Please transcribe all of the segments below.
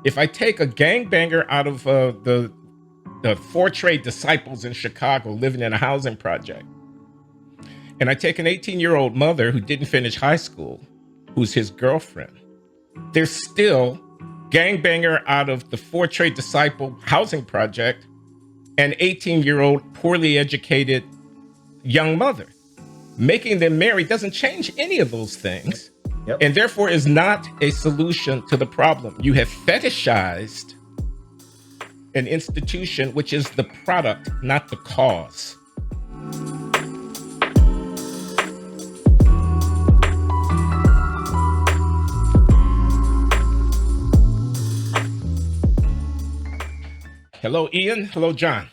If I take a gangbanger out of the four trade disciples in Chicago living in a housing project, and I take an 18-year-old mother who didn't finish high school, who's his girlfriend, there's still gangbanger out of the four trade disciple housing project, an 18-year-old poorly educated young mother. Making them marry doesn't change any of those things. Yep. And therefore is not a solution to the problem. You have fetishized an institution which is the product, not the cause. Hello, Ian. Hello, John.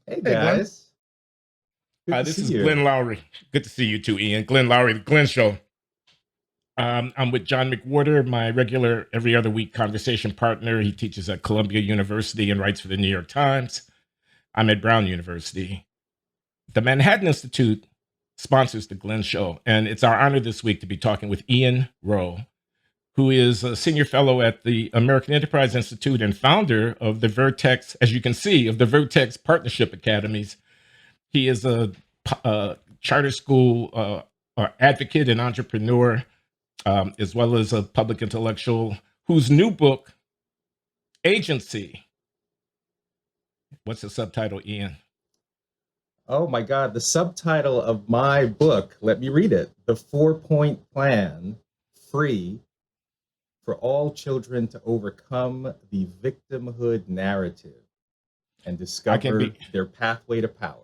Hey, guys. This is Glenn Loury. Good to see you too, Ian. Glenn Loury, The Glenn Show. I'm with John McWhorter, my regular every other week conversation partner. He teaches at Columbia University and writes for the New York Times. I'm at Brown University. The Manhattan Institute sponsors The Glenn Show, and it's our honor this week to be talking with Ian Rowe, who is a senior fellow at the American Enterprise Institute and founder of the Vertex, as you can see, of the Vertex Partnership Academies. He is a charter school advocate and entrepreneur, as well as a public intellectual whose new book, Agency. What's the subtitle, Ian? Oh my God, the subtitle of my book, let me read it. The 4-Point Plan, F.R.E.E. for all children to overcome the victimhood narrative and discover their pathway to power.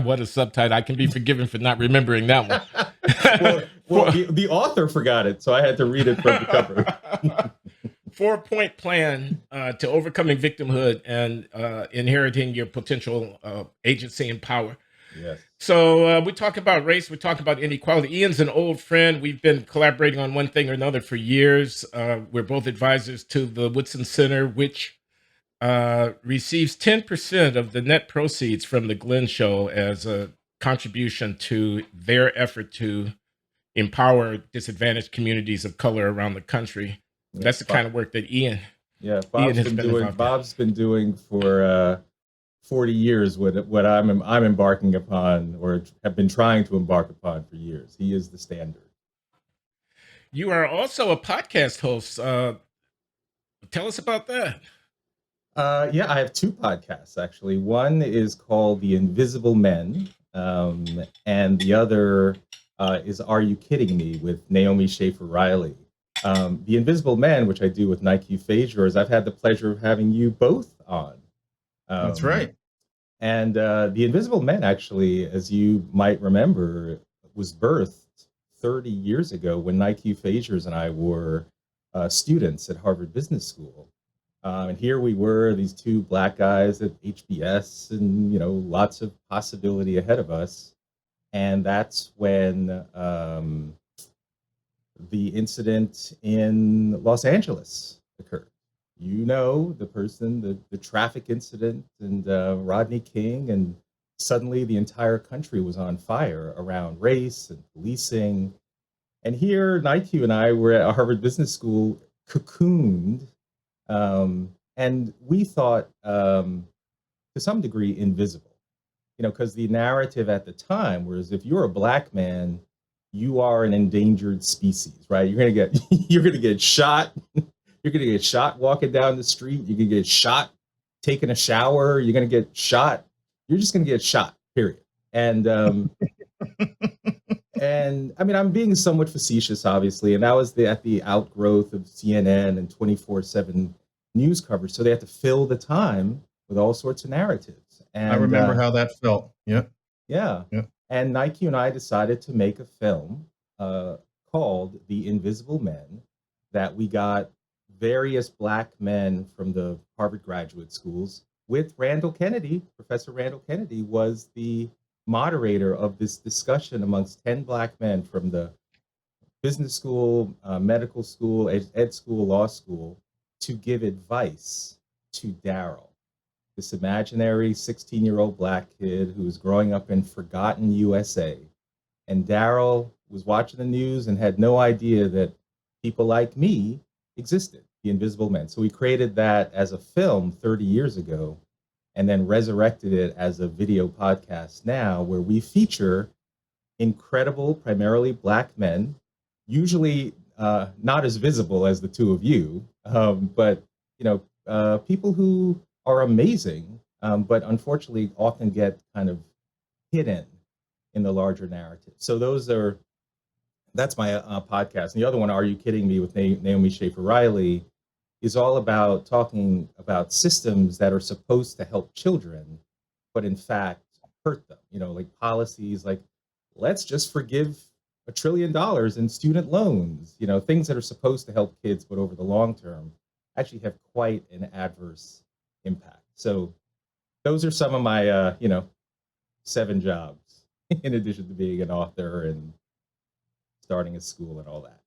What a subtitle. I can be forgiven for not remembering that one. well, the author forgot it, so I had to read it from the cover. 4-Point Plan to overcoming victimhood and inheriting your potential agency and power. Yes. So we talk about race, we talk about inequality. Ian's an old friend. We've been collaborating on one thing or another for years. We're both advisors to the Woodson Center, which receives 10% of the net proceeds from the Glenn Show as a contribution to their effort to empower disadvantaged communities of color around the country. Yeah, that's the kind of work that Ian. Yeah, Bob's been doing for 40 years what I'm embarking upon, or have been trying to embark upon for years. He is the standard. You are also a podcast host. Tell us about that. Yeah, I have two podcasts, actually. One is called The Invisible Men, and the other is Are You Kidding Me? With Naomi Schaefer-Riley. The Invisible Men, which I do with Nike Fazers, I've had the pleasure of having you both on. That's right. And The Invisible Men, actually, as you might remember, was birthed 30 years ago when Nike Fazers and I were students at Harvard Business School. And here we were, these two Black guys at HBS, and lots of possibility ahead of us. And that's when the incident in Los Angeles occurred. The person, the traffic incident, and Rodney King, and suddenly the entire country was on fire around race and policing. And here, Nike and I were at Harvard Business School, cocooned. And we thought, to some degree, invisible, because the narrative at the time was, if you're a Black man, you are an endangered species, right? You're gonna get shot. You're gonna get shot walking down the street. You're gonna get shot taking a shower. You're gonna get shot. You're just gonna get shot. Period. And and I mean, I'm being somewhat facetious, obviously, and that was at the outgrowth of CNN and 24/7 news coverage. So they had to fill the time with all sorts of narratives. And I remember how that felt. Yeah. Yeah. And Nike and I decided to make a film called The Invisible Men, that we got various Black men from the Harvard graduate schools, with Randall Kennedy. Professor Randall Kennedy was the moderator of this discussion amongst 10 Black men from the business school, medical school, ed school, law school, to give advice to Daryl, this imaginary 16-year-old Black kid who was growing up in forgotten USA. And Daryl was watching the news and had no idea that people like me existed. The Invisible Man. So we created that as a film 30 years ago and then resurrected it as a video podcast now where we feature incredible, primarily Black men, usually not as visible as the two of you, but people who are amazing, but unfortunately often get kind of hidden in the larger narrative. So that's my podcast. And the other one, Are You Kidding Me, with Naomi Schaefer Riley, is all about talking about systems that are supposed to help children, but in fact hurt them. Like policies like, let's just forgive $1 trillion in student loans, things that are supposed to help kids, but over the long term actually have quite an adverse impact. So those are some of my, 7 jobs, in addition to being an author and starting a school and all that.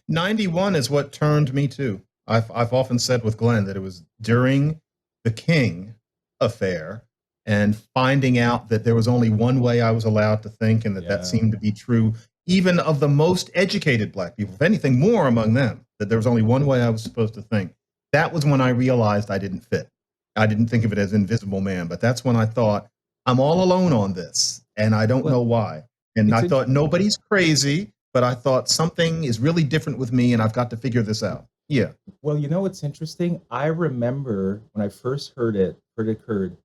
91 is what turned me to. I've often said with Glenn that it was during the King affair and finding out that there was only one way I was allowed to think, and that seemed to be true even of the most educated Black people, if anything more among them, that there was only one way I was supposed to think. That was when I realized I didn't fit. I didn't think of it as Invisible Man, but that's when I thought, I'm all alone on this, and I don't know why. And I thought, nobody's crazy, but I thought something is really different with me, and I've got to figure this out. Yeah. Well, what's interesting? I remember when I first heard it occurred,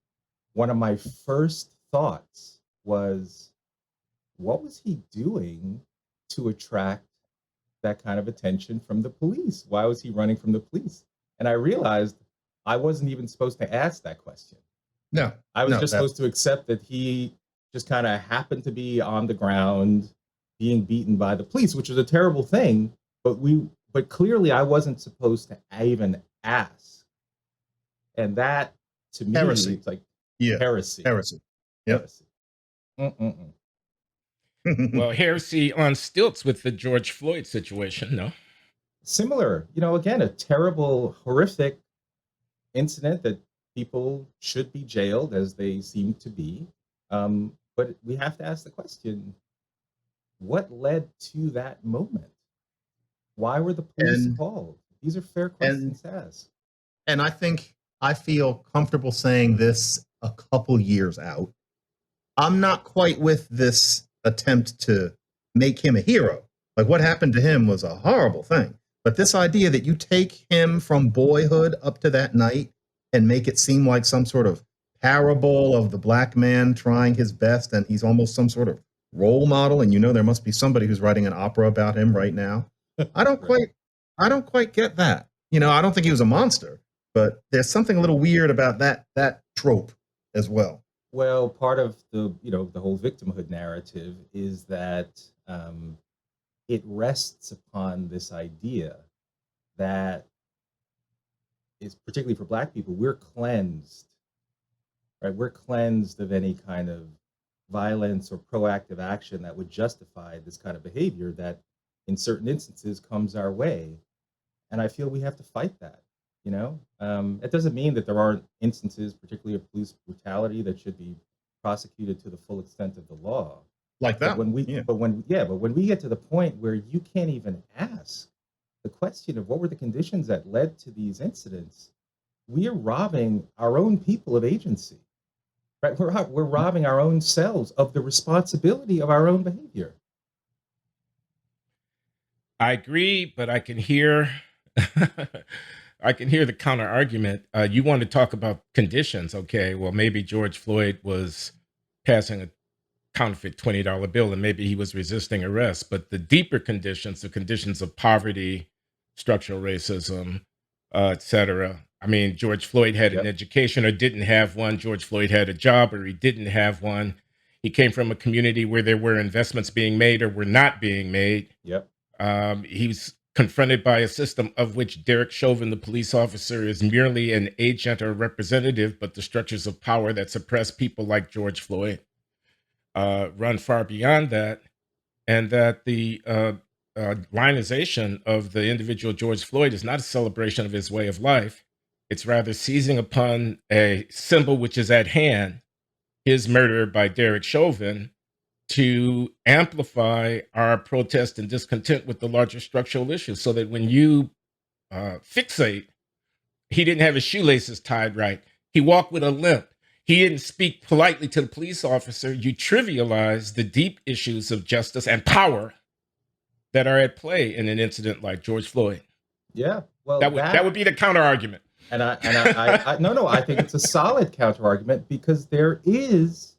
one of my first thoughts was, what was he doing to attract that kind of attention from the police? Why was he running from the police? And I realized I wasn't even supposed to ask that question. No. I was just supposed to accept that he just kind of happened to be on the ground being beaten by the police, which was a terrible thing, but clearly I wasn't supposed to even ask. And that, to me, Heresy. it's like heresy. Yep. Heresy. Well, heresy on stilts with the George Floyd situation, no? Similar, again, a terrible, horrific incident that people should be jailed, as they seem to be. But we have to ask the question, what led to that moment? Why were the police called? These are fair questions to ask. And I feel comfortable saying this a couple years out. I'm not quite with this attempt to make him a hero. Like, what happened to him was a horrible thing. But this idea that you take him from boyhood up to that night and make it seem like some sort of parable of the Black man trying his best, and he's almost some sort of role model, and there must be somebody who's writing an opera about him right now. I don't quite get that. I don't think he was a monster, but there's something a little weird about that trope as well. Well, part of the whole victimhood narrative is that it rests upon this idea that is, particularly for Black people, we're cleansed, right? We're cleansed of any kind of violence or proactive action that would justify this kind of behavior that in certain instances comes our way. And I feel we have to fight that. It doesn't mean that there aren't instances, particularly of police brutality, that should be prosecuted to the full extent of the law. Like that. But when we get to the point where you can't even ask the question of what were the conditions that led to these incidents, we are robbing our own people of agency. Right? We're robbing our own selves of the responsibility of our own behavior. I agree, but I can hear the counter argument. You want to talk about conditions. Okay, well, maybe George Floyd was passing a counterfeit $20 bill and maybe he was resisting arrest. But the deeper conditions, the conditions of poverty, structural racism, et cetera. I mean, George Floyd had an education or didn't have one. George Floyd had a job or he didn't have one. He came from a community where there were investments being made or were not being made. He was confronted by a system of which Derek Chauvin, the police officer, is merely an agent or representative, but the structures of power that suppress people like George Floyd run far beyond that, and that the lionization of the individual George Floyd is not a celebration of his way of life. It's rather seizing upon a symbol which is at hand, his murder by Derek Chauvin, to amplify our protest and discontent with the larger structural issues, so that when you fixate. He didn't have his shoelaces tied right. He walked with a limp. He didn't speak politely to the police officer. You trivialize the deep issues of justice and power that are at play in an incident like George Floyd. Yeah, well, that would be the counter argument. And I think it's a solid counter argument because there is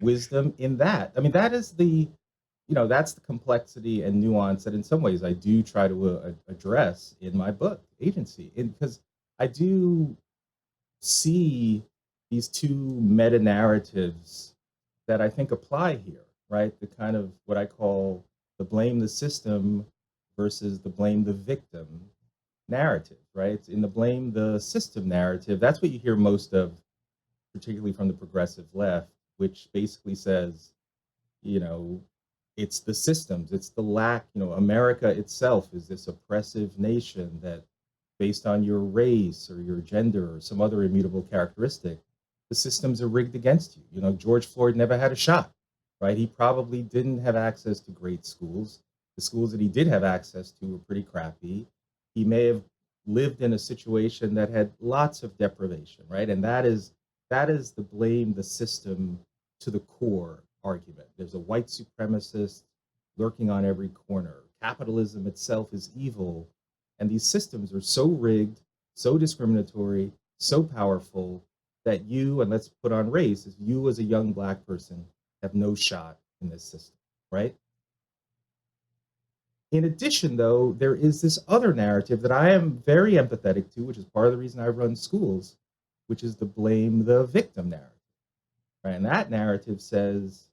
wisdom in that. I mean, that is that's the complexity and nuance that in some ways I do try to address in my book, Agency, because I do see these two meta narratives that I think apply here, right? The kind of what I call the blame the system versus the blame the victim narrative, right? In the blame the system narrative, that's what you hear most of, particularly from the progressive left, which basically says, it's the systems, it's the lack, America itself is this oppressive nation that based on your race or your gender or some other immutable characteristic, the systems are rigged against you. George Floyd never had a shot, right? He probably didn't have access to great schools. The schools that he did have access to were pretty crappy. He may have lived in a situation that had lots of deprivation, right? And that is the blame the system to the core argument. There's a white supremacist lurking on every corner. Capitalism itself is evil. And these systems are so rigged, so discriminatory, so powerful that you, and let's put on race, as you as a young Black person have no shot in this system, right? In addition, though, there is this other narrative that I am very empathetic to, which is part of the reason I run schools, which is the blame the victim narrative, right? And that narrative says,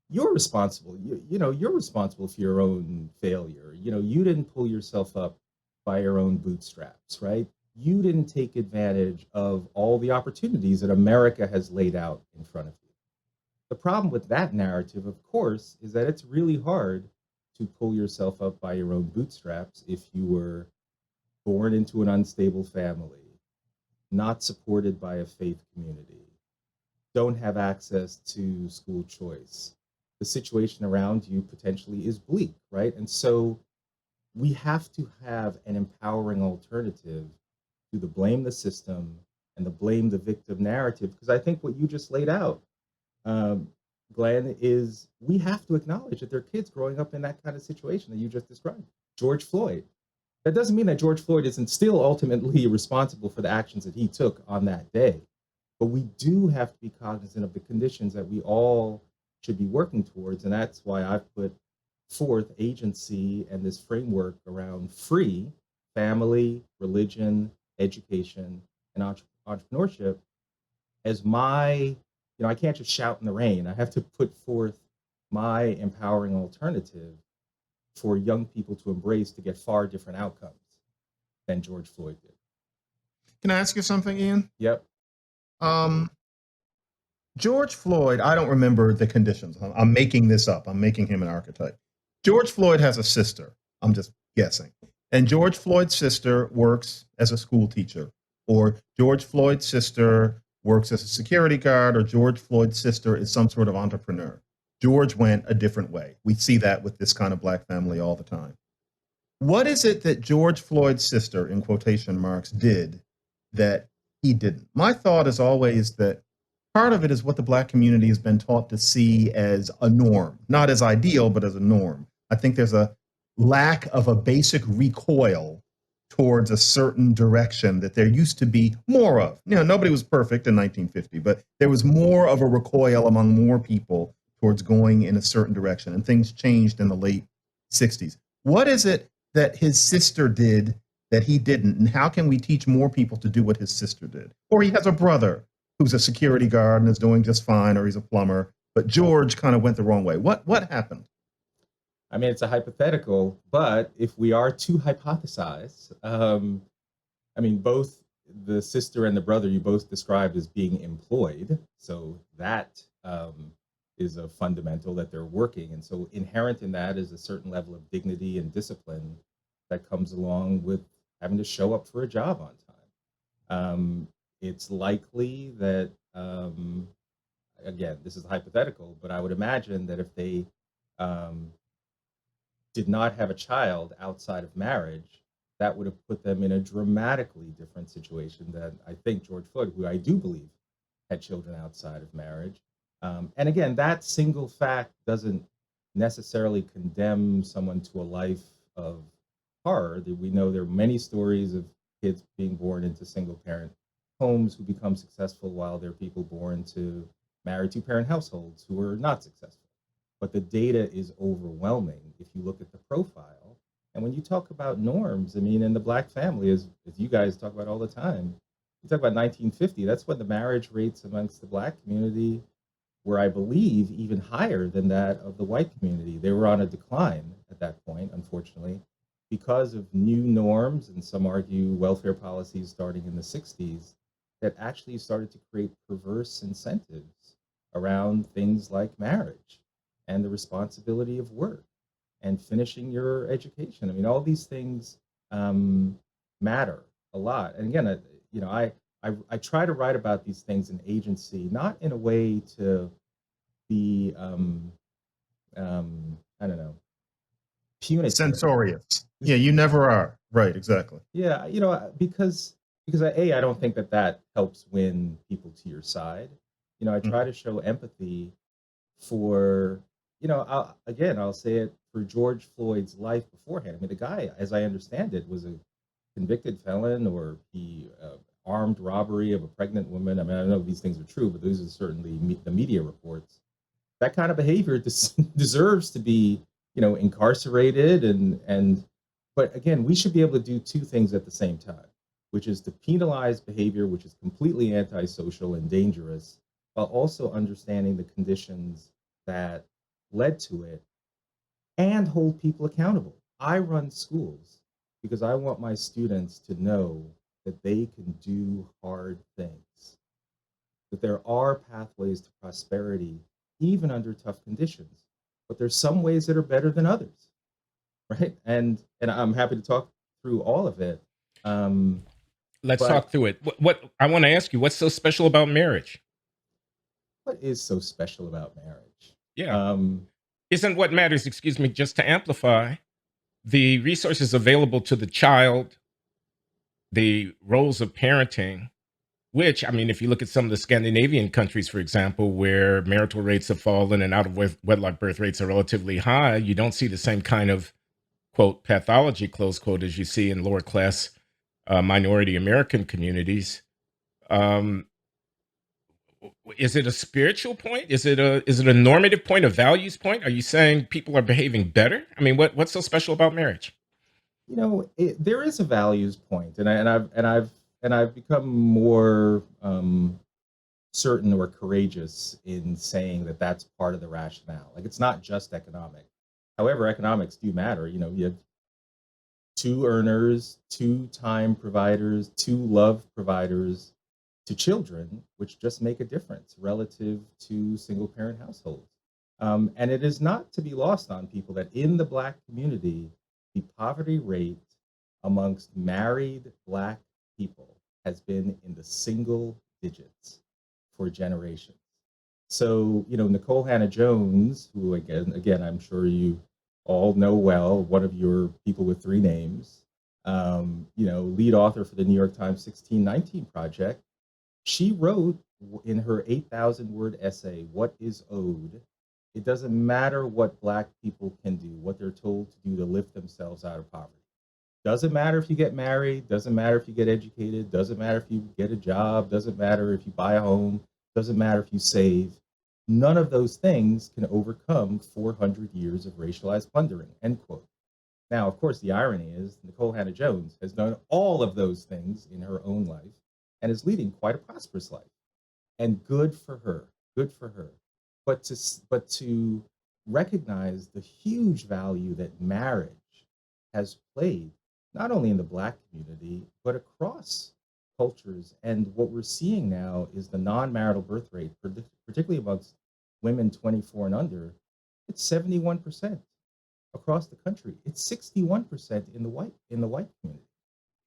you're responsible. You're responsible for your own failure. You didn't pull yourself up by your own bootstraps, right? You didn't take advantage of all the opportunities that America has laid out in front of you. The problem with that narrative, of course, is that it's really hard to pull yourself up by your own bootstraps if you were born into an unstable family, not supported by a faith community, don't have access to school choice. The situation around you potentially is bleak, right? And so we have to have an empowering alternative to the blame the system and the blame the victim narrative, because I think what you just laid out, Glenn, is we have to acknowledge that there are kids growing up in that kind of situation that you just described. George Floyd. That doesn't mean that George Floyd isn't still ultimately responsible for the actions that he took on that day. But we do have to be cognizant of the conditions that we all should be working towards. And that's why I've put forth Agency and this framework around free family, religion, education, and entrepreneurship as my, I can't just shout in the rain. I have to put forth my empowering alternative for young people to embrace to get far different outcomes than George Floyd did. Can I ask you something, Ian? Yep. George Floyd, I don't remember the conditions. I'm making this up. I'm making him an archetype. George Floyd has a sister. I'm just guessing. And George Floyd's sister works as a school teacher, or George Floyd's sister works as a security guard, or George Floyd's sister is some sort of entrepreneur. George went a different way. We see that with this kind of Black family all the time. What is it that George Floyd's sister, in quotation marks, did that he didn't? My thought is always that part of it is what the Black community has been taught to see as a norm, not as ideal, but as a norm. I think there's a lack of a basic recoil towards a certain direction that there used to be more of. Nobody was perfect in 1950, but there was more of a recoil among more people towards going in a certain direction, and things changed in the late 60s. What is it that his sister did that he didn't, and how can we teach more people to do what his sister did? Or he has a brother who's a security guard and is doing just fine, or he's a plumber, but George kind of went the wrong way. What happened? I mean, it's a hypothetical, but if we are to hypothesize, both the sister and the brother you both described as being employed, so that is a fundamental that they're working. And so inherent in that is a certain level of dignity and discipline that comes along with having to show up for a job on time. It's likely that, again, this is hypothetical, but I would imagine that if they did not have a child outside of marriage, that would have put them in a dramatically different situation than I think George Floyd, who I do believe had children outside of marriage. And again, that single fact doesn't necessarily condemn someone to a life of horror. We know there are many stories of kids being born into single parent homes who become successful, while there are people born to married two-parent households who are not successful. But the data is overwhelming if you look at the profile. And when you talk about norms, I mean, in the Black family, as you guys talk about all the time, you talk about 1950, that's when the marriage rates amongst the Black community were, I believe, even higher than that of the white community. They were on a decline at that point, unfortunately, because of new norms, and some argue welfare policies starting in the 60s that actually started to create perverse incentives around things like marriage and the responsibility of work and finishing your education. I mean, all these things matter a lot. And again, I try to write about these things in agency, not in a way to be I don't know, punitive. Censorious. Yeah, you never are. Right, exactly. Yeah, because I don't think that helps win people to your side. I try to show empathy for, I'll say it, for George Floyd's life beforehand. I mean, the guy, as I understand it, was a convicted felon, or he armed robbery of a pregnant woman. I mean, I don't know if these things are true, but those are certainly the media reports. That kind of behavior deserves to be, incarcerated, but again, we should be able to do two things at the same time, which is to penalize behavior which is completely antisocial and dangerous, while also understanding the conditions that led to it and hold people accountable. I run schools because I want my students to know that they can do hard things, that there are pathways to prosperity even under tough conditions, but there's some ways that are better than others, right? And I'm happy to talk through all of it. Let's talk through it. What I want to ask you, what's so special about marriage? What is so special about marriage? Yeah. Isn't what matters, excuse me, just to amplify the resources available to the child, the roles of parenting, which, I mean, if you look at some of the Scandinavian countries, for example, where marital rates have fallen and out of wedlock birth rates are relatively high, you don't see the same kind of, quote, pathology, close quote, as you see in lower class minority American communities. Is it a spiritual point? Is it a normative point, a values point? Are you saying people are behaving better? I mean, what's so special about marriage? There is a values point, and I've become more certain or courageous in saying that that's part of the rationale. Like, it's not just economic. However, economics do matter. You have two earners, two time providers, two love providers to children, which just make a difference relative to single parent households. And it is not to be lost on people that in the Black community, the poverty rate amongst married Black people has been in the single digits for generations. So, Nicole Hannah-Jones, who again, I'm sure you all know well, one of your people with three names, lead author for the New York Times 1619 Project, she wrote in her 8,000 word essay, What is Owed? It doesn't matter what Black people can do, what they're told to do to lift themselves out of poverty. Doesn't matter if you get married, doesn't matter if you get educated, doesn't matter if you get a job, doesn't matter if you buy a home, doesn't matter if you save. None of those things can overcome 400 years of racialized plundering, end quote. Now, of course, the irony is Nicole Hannah-Jones has done all of those things in her own life and is leading quite a prosperous life. And good for her, good for her. But to recognize the huge value that marriage has played, not only in the Black community, but across cultures. And what we're seeing now is the non-marital birth rate, particularly amongst women 24 and under, it's 71% across the country. It's 61% in the white community,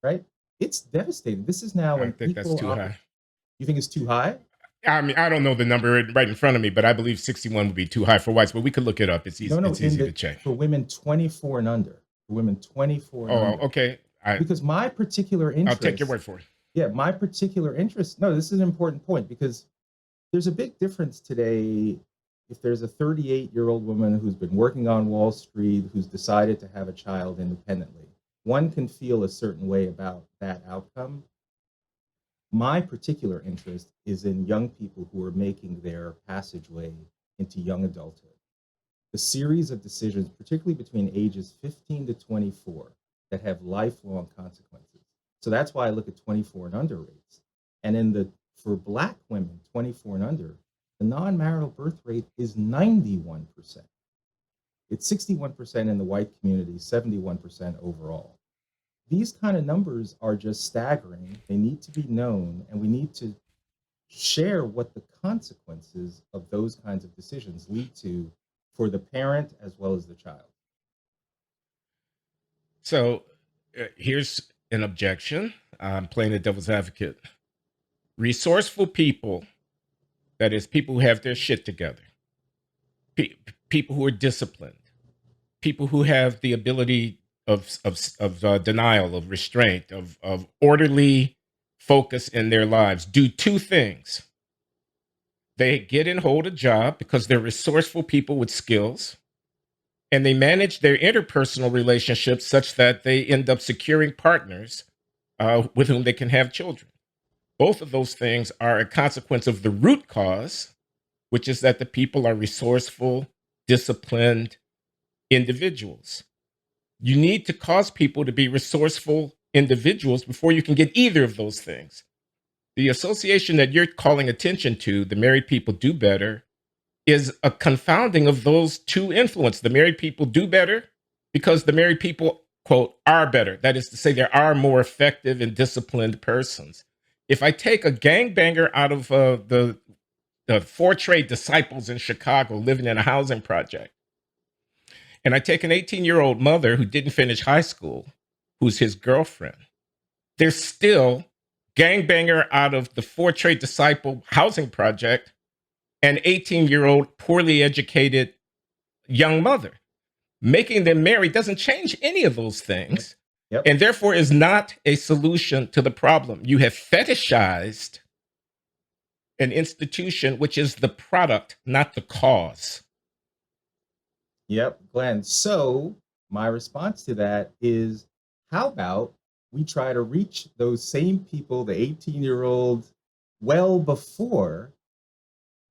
right? It's devastating. This is now I think that's too high. You think it's too high? I mean, I don't know the number right in front of me, but I believe 61 would be too high for whites, but we could look it up. It's easy, it's easy to check. For women 24 and under. For women 24 and under. Okay. Because my particular I'll take your interest, word for it. yeah, my particular interest, no, this is an important point because there's a big difference today if there's a 38-year-old woman who's been working on Wall Street, who's decided to have a child independently. One can feel a certain way about that outcome. My particular interest is in young people who are making their passageway into young adulthood. The series of decisions, particularly between ages 15 to 24, that have lifelong consequences. So that's why I look at 24 and under rates. And for Black women, 24 and under, the non-marital birth rate is 91%. It's 61% in the white community, 71% overall. These kind of numbers are just staggering. They need to be known, and we need to share what the consequences of those kinds of decisions lead to for the parent as well as the child. So here's an objection. I'm playing the devil's advocate. Resourceful people, that is, people who have their shit together, people who are disciplined, people who have the ability of denial, of restraint, of orderly focus in their lives, do two things. They get and hold a job because they're resourceful people with skills, and they manage their interpersonal relationships such that they end up securing partners with whom they can have children. Both of those things are a consequence of the root cause, which is that the people are resourceful, disciplined individuals. You need to cause people to be resourceful individuals before you can get either of those things. The association that you're calling attention to, the married people do better, is a confounding of those two influences. The married people do better because the married people, quote, are better. That is to say, they are more effective and disciplined persons. If I take a gangbanger out of the four trade disciples in Chicago living in a housing project, and I take an 18-year-old mother who didn't finish high school, who's his girlfriend, they're still gangbanger out of the four trade disciple housing project, an 18-year-old poorly educated young mother. Making them married doesn't change any of those things. Yep. And therefore is not a solution to the problem. You have fetishized an institution which is the product, not the cause. Yep, Glenn. So my response to that is, how about we try to reach those same people, the 18-year-old, well before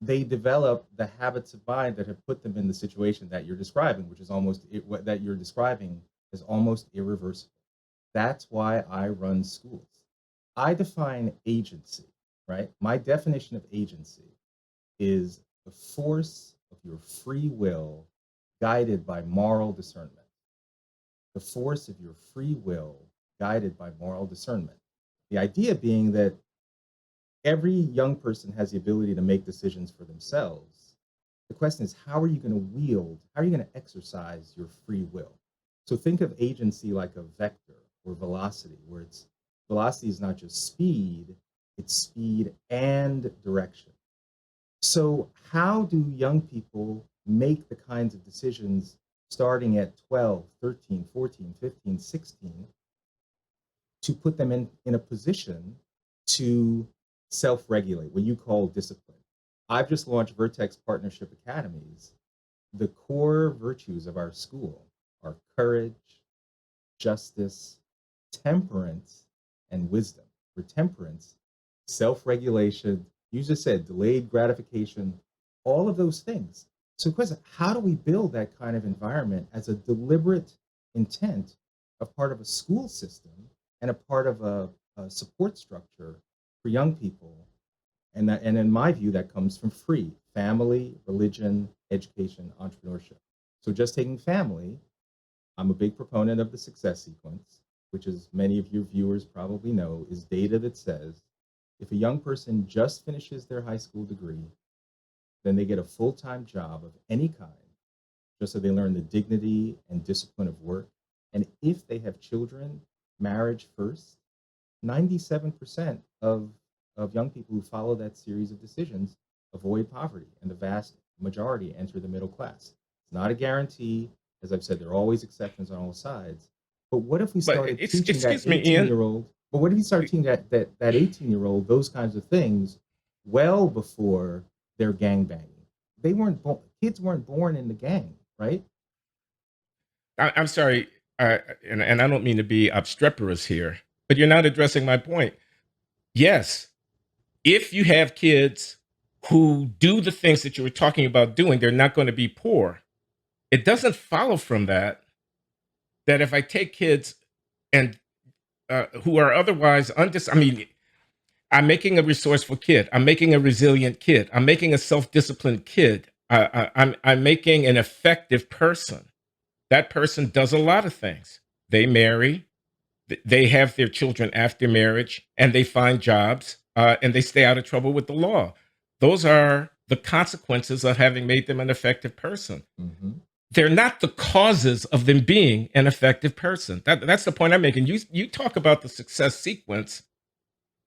they develop the habits of mind that have put them in the situation that you're describing, which is what that you're describing is almost irreversible. That's why I run schools. I define agency, right? My definition of agency is the force of your free will guided by moral discernment. The force of your free will guided by moral discernment. The idea being that every young person has the ability to make decisions for themselves. The question is, how are you going to exercise your free will? So think of agency like a vector or velocity, where velocity is not just speed, it's speed and direction. So how do young people make the kinds of decisions starting at 12, 13, 14, 15, 16 to put them in a position to self-regulate, what you call discipline? I've just launched Vertex Partnership Academies. The core virtues of our school are courage, justice, temperance, and wisdom. For temperance, self-regulation, you just said delayed gratification, all of those things. So the question, how do we build that kind of environment as a deliberate intent of part of a school system and a part of a support structure for young people? And in my view, that comes from FREE, family, religion, education, entrepreneurship. So just taking family, I'm a big proponent of the success sequence, which, as many of your viewers probably know, is data that says if a young person just finishes their high school degree, then they get a full-time job of any kind, just so they learn the dignity and discipline of work. And if they have children, marriage first. 97% of young people who follow that series of decisions avoid poverty, and the vast majority enter the middle class. It's not a guarantee. As I've said, there are always exceptions on all sides, But what if we But started teaching that excuse me, Ian. 18-year-old? But what if we started teaching that 18-year-old those kinds of things well before their gang banging? They weren't kids weren't born in the gang, right? I'm sorry, and I don't mean to be obstreperous here, but you're not addressing my point. Yes, if you have kids who do the things that you were talking about doing, they're not going to be poor. It doesn't follow from that if I take kids and who are otherwise I mean, I'm making a resourceful kid. I'm making a resilient kid. I'm making a self-disciplined kid. I'm making an effective person. That person does a lot of things. They marry, they have their children after marriage, and they find jobs, and they stay out of trouble with the law. Those are the consequences of having made them an effective person. Mm-hmm. They're not the causes of them being an effective person. That's the point I'm making. You talk about the success sequence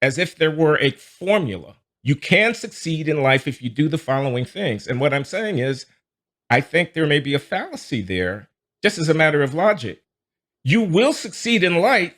as if there were a formula. You can succeed in life if you do the following things. And what I'm saying is, I think there may be a fallacy there, just as a matter of logic. You will succeed in life,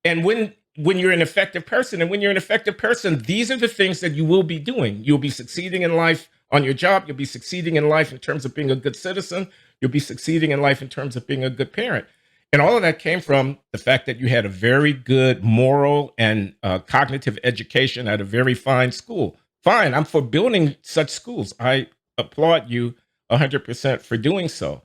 and when you're an effective person, and when you're an effective person, these are the things that you will be doing. You'll be succeeding in life on your job. You'll be succeeding in life in terms of being a good citizen. You'll be succeeding in life in terms of being a good parent. And all of that came from the fact that you had a very good moral and cognitive education at a very fine school. Fine, I'm for building such schools. I applaud you 100% for doing so.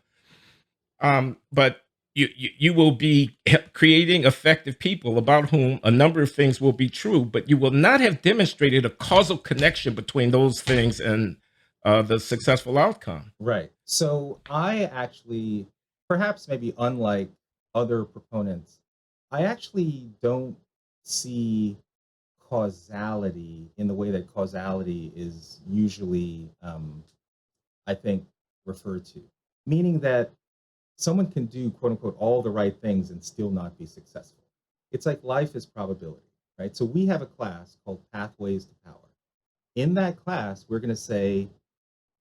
But you will be creating effective people about whom a number of things will be true, but you will not have demonstrated a causal connection between those things and the successful outcome. Right. So I actually, perhaps maybe unlike other proponents, I actually don't see causality in the way that causality is usually, I think, referred to, meaning that someone can do quote unquote all the right things and still not be successful. It's like life is probability, right? So we have a class called Pathways to Power. In that class, we're going to say,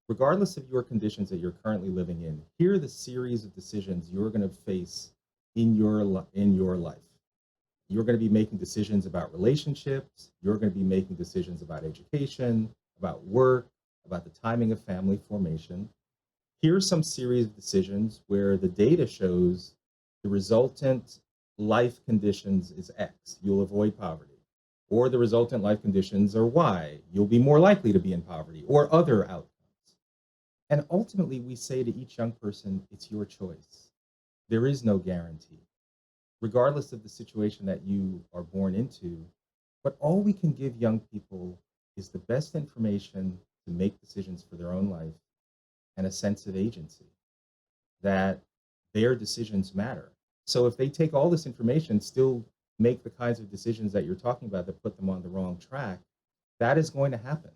regardless of your conditions that you're currently living in, here are the series of decisions you're going to face in your life. You're going to be making decisions about relationships. You're going to be making decisions about education, about work, about the timing of family formation. Here's some series of decisions where the data shows the resultant life conditions is X. You'll avoid poverty. Or the resultant life conditions are Y. You'll be more likely to be in poverty, or other outcomes. And ultimately, we say to each young person, it's your choice. There is no guarantee, regardless of the situation that you are born into. But all we can give young people is the best information to make decisions for their own life and a sense of agency, that their decisions matter. So if they take all this information, still make the kinds of decisions that you're talking about that put them on the wrong track, that is going to happen.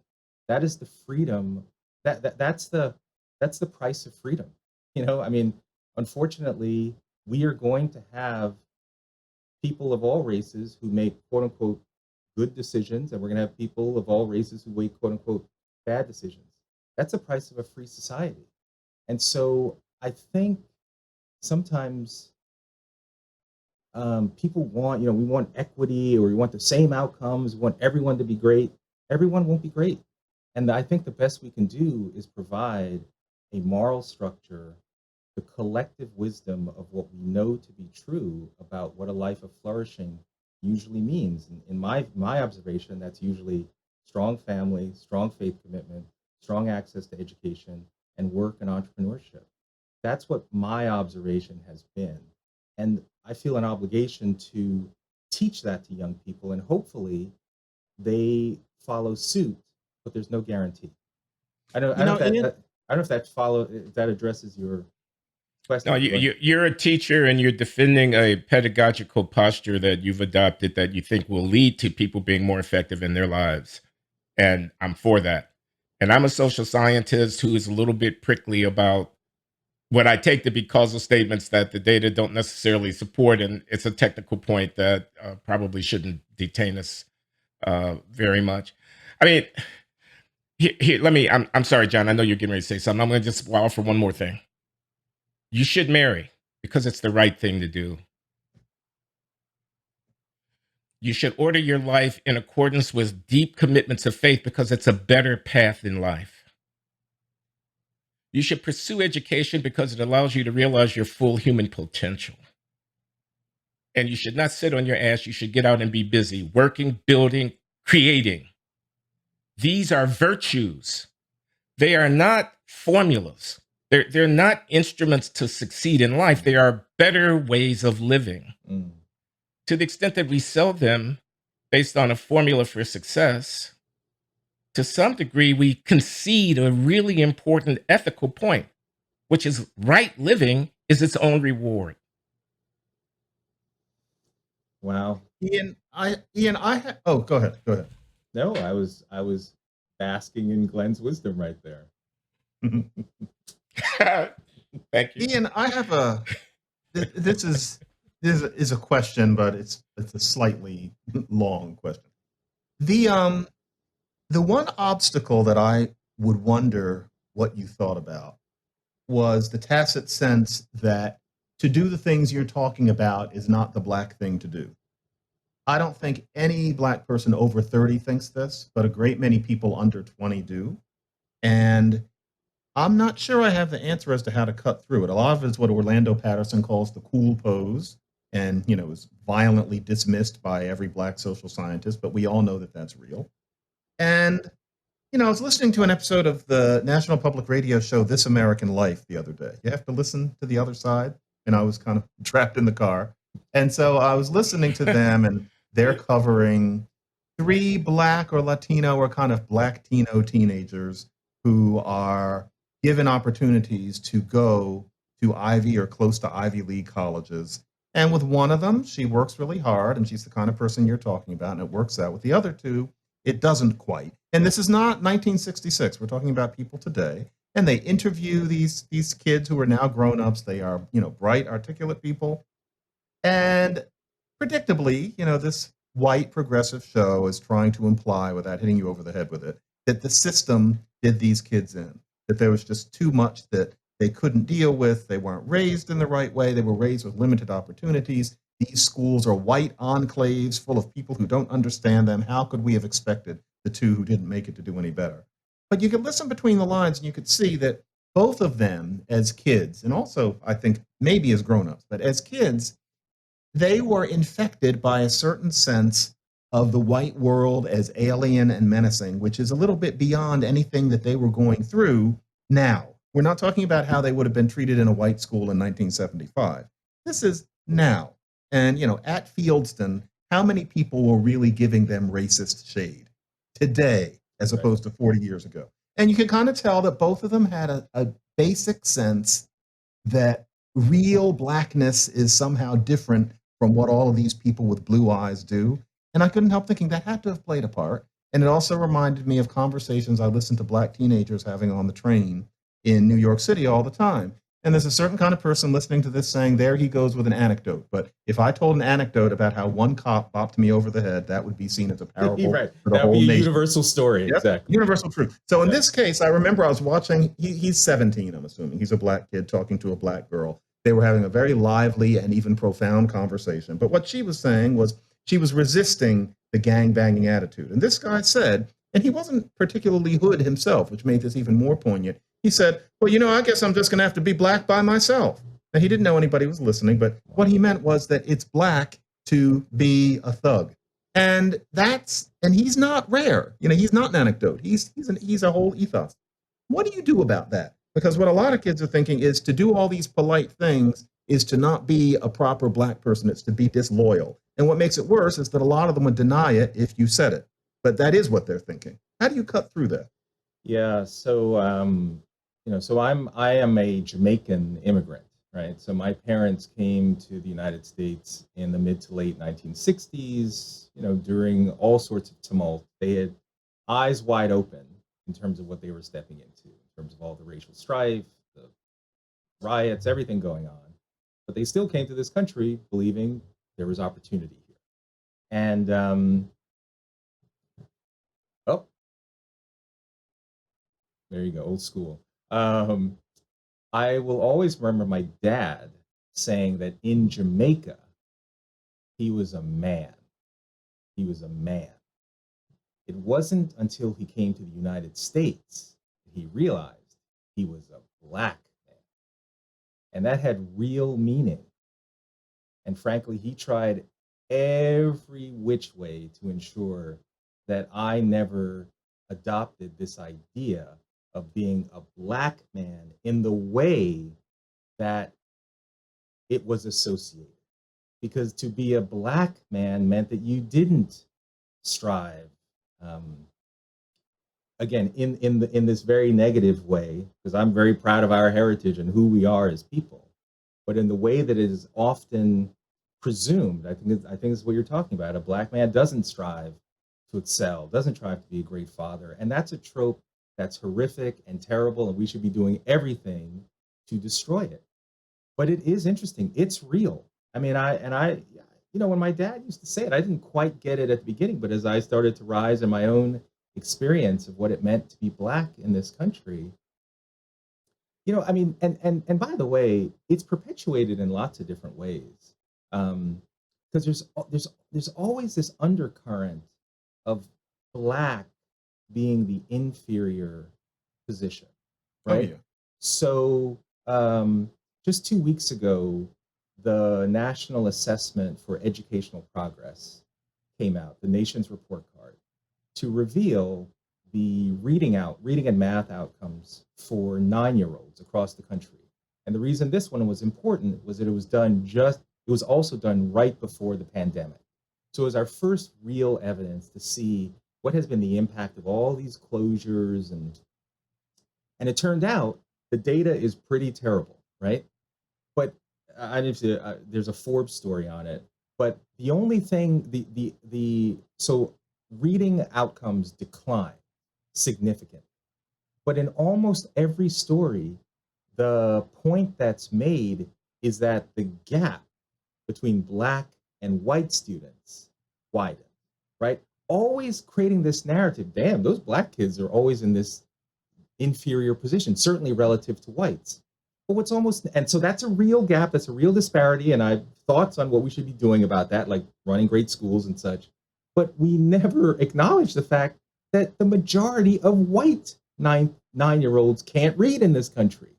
That is the freedom, that's the price of freedom. I mean, unfortunately, we are going to have people of all races who make quote unquote good decisions, and we're going to have people of all races who make quote unquote bad decisions. That's the price of a free society. And so I think sometimes people want, we want equity, or we want the same outcomes, we want everyone to be great. Everyone won't be great. And I think the best we can do is provide a moral structure, the collective wisdom of what we know to be true about what a life of flourishing usually means. And in my observation, that's usually strong family, strong faith commitment, strong access to education, and work and entrepreneurship. That's what my observation has been. And I feel an obligation to teach that to young people, and hopefully they follow suit, but there's no guarantee. I don't know if that addresses your question. No, you're a teacher, and you're defending a pedagogical posture that you've adopted that you think will lead to people being more effective in their lives. And I'm for that. And I'm a social scientist who is a little bit prickly about what I take to be causal statements that the data don't necessarily support. And it's a technical point that probably shouldn't detain us very much. I mean, I'm sorry, John, I know you're getting ready to say something. I'm going to just offer one more thing. You should marry because it's the right thing to do. You should order your life in accordance with deep commitments of faith because it's a better path in life. You should pursue education because it allows you to realize your full human potential. And you should not sit on your ass. You should get out and be busy, working, building, creating. These are virtues. They are not formulas. They're not instruments to succeed in life. They are better ways of living. Mm. To the extent that we sell them based on a formula for success, to some degree, we concede a really important ethical point, which is right living is its own reward. Wow. Ian, oh, go ahead. No, I was basking in Glenn's wisdom right there. Thank you. Ian, I have this is a question, but it's a slightly long question. The one obstacle that I would wonder what you thought about was the tacit sense that to do the things you're talking about is not the Black thing to do. I don't think any Black person over 30 thinks this, but a great many people under 20 do. And I'm not sure I have the answer as to how to cut through it. A lot of it is what Orlando Patterson calls the cool pose, and is violently dismissed by every Black social scientist, but we all know that that's real. And I was listening to an episode of the National Public Radio show This American Life the other day. You have to listen to the other side, and I was kind of trapped in the car. And so I was listening to them, and they're covering 3 Black or Latino or kind of Black-tino teenagers who are given opportunities to go to Ivy or close to Ivy League colleges. And with one of them, she works really hard, and she's the kind of person you're talking about, and it works out. With the other 2, it doesn't quite. And this is not 1966. We're talking about people today. And they interview these kids who are now grown-ups. They are, bright, articulate people. And predictably, this white progressive show is trying to imply, without hitting you over the head with it, that the system did these kids in, that there was just too much that they couldn't deal with. They weren't raised in the right way. They were raised with limited opportunities. These schools are white enclaves full of people who don't understand them. How could we have expected the 2 who didn't make it to do any better? But you could listen between the lines and you could see that both of them as kids, and also I think maybe as grown-ups, but as kids, they were infected by a certain sense of the white world as alien and menacing, which is a little bit beyond anything that they were going through now. We're not talking about how they would have been treated in a white school in 1975. This is now. And, at Fieldston, how many people were really giving them racist shade today as opposed to 40 years ago? And you can kind of tell that both of them had a basic sense that real Blackness is somehow different from what all of these people with blue eyes do. And I couldn't help thinking that had to have played a part. And it also reminded me of conversations I listened to Black teenagers having on the train in New York City all the time. And there's a certain kind of person listening to this saying, there he goes with an anecdote. But if I told an anecdote about how one cop bopped me over the head, that would be seen as a parable Right. for the That whole would be a nation. universal story. Yep. Exactly. Universal truth. So in this case, I remember I was watching, he's 17, I'm assuming. He's a Black kid talking to a Black girl. They were having a very lively and even profound conversation. But what she was saying was she was resisting the gangbanging attitude. And this guy said, and he wasn't particularly hood himself, which made this even more poignant. He said, well, I guess I'm just going to have to be Black by myself. Now, he didn't know anybody was listening, but what he meant was that it's Black to be a thug. And he's not rare. He's not an anecdote. He's a whole ethos. What do you do about that? Because what a lot of kids are thinking is to do all these polite things is to not be a proper Black person. It's to be disloyal. And what makes it worse is that a lot of them would deny it if you said it. But that is what they're thinking. How do you cut through that? Yeah. So, I am a Jamaican immigrant, right? So my parents came to the United States in the mid to late 1960s, during all sorts of tumult. They had eyes wide open in terms of what they were stepping into, in terms of all the racial strife, the riots, everything going on. But they still came to this country believing there was opportunity here. And, there you go, old school. I will always remember my dad saying that in Jamaica, he was a man. he was a man. It wasn't until he came to the United States that he realized he was a black man. And that had real meaning. And frankly, he tried every which way to ensure that I never adopted this idea of being a black man in the way that it was associated. Because to be a black man meant that you didn't strive, again, in this very negative way, because I'm very proud of our heritage and who we are as people, but in the way that it is often presumed. I think it's what you're talking about. A black man doesn't strive to excel, doesn't strive to be a great father, and that's a trope that's horrific and terrible, and we should be doing everything to destroy it. But it is interesting. It's real. I mean, when my dad used to say it, I didn't quite get it at the beginning, but as I started to rise in my own experience of what it meant to be black in this country, I mean, and by the way, it's perpetuated in lots of different ways. Because there's always this undercurrent of black being the inferior position, right? Oh, yeah. So just 2 weeks ago, the National Assessment for Educational Progress came out, the nation's report card, to reveal the reading and math outcomes for 9-year-olds across the country. And the reason this one was important was that it was also done right before the pandemic. So it was our first real evidence to see what has been the impact of all these closures, and it turned out the data is pretty terrible, right? But there's a Forbes story on it. But the only thing, so reading outcomes decline significantly. But in almost every story, the point that's made is that the gap between black and white students widen, right? Always creating this narrative, damn, those black kids are always in this inferior position, certainly relative to whites. But and so that's a real gap, that's a real disparity, and I have thoughts on what we should be doing about that, like running great schools and such. But we never acknowledge the fact that the majority of white nine-year-olds can't read in this country.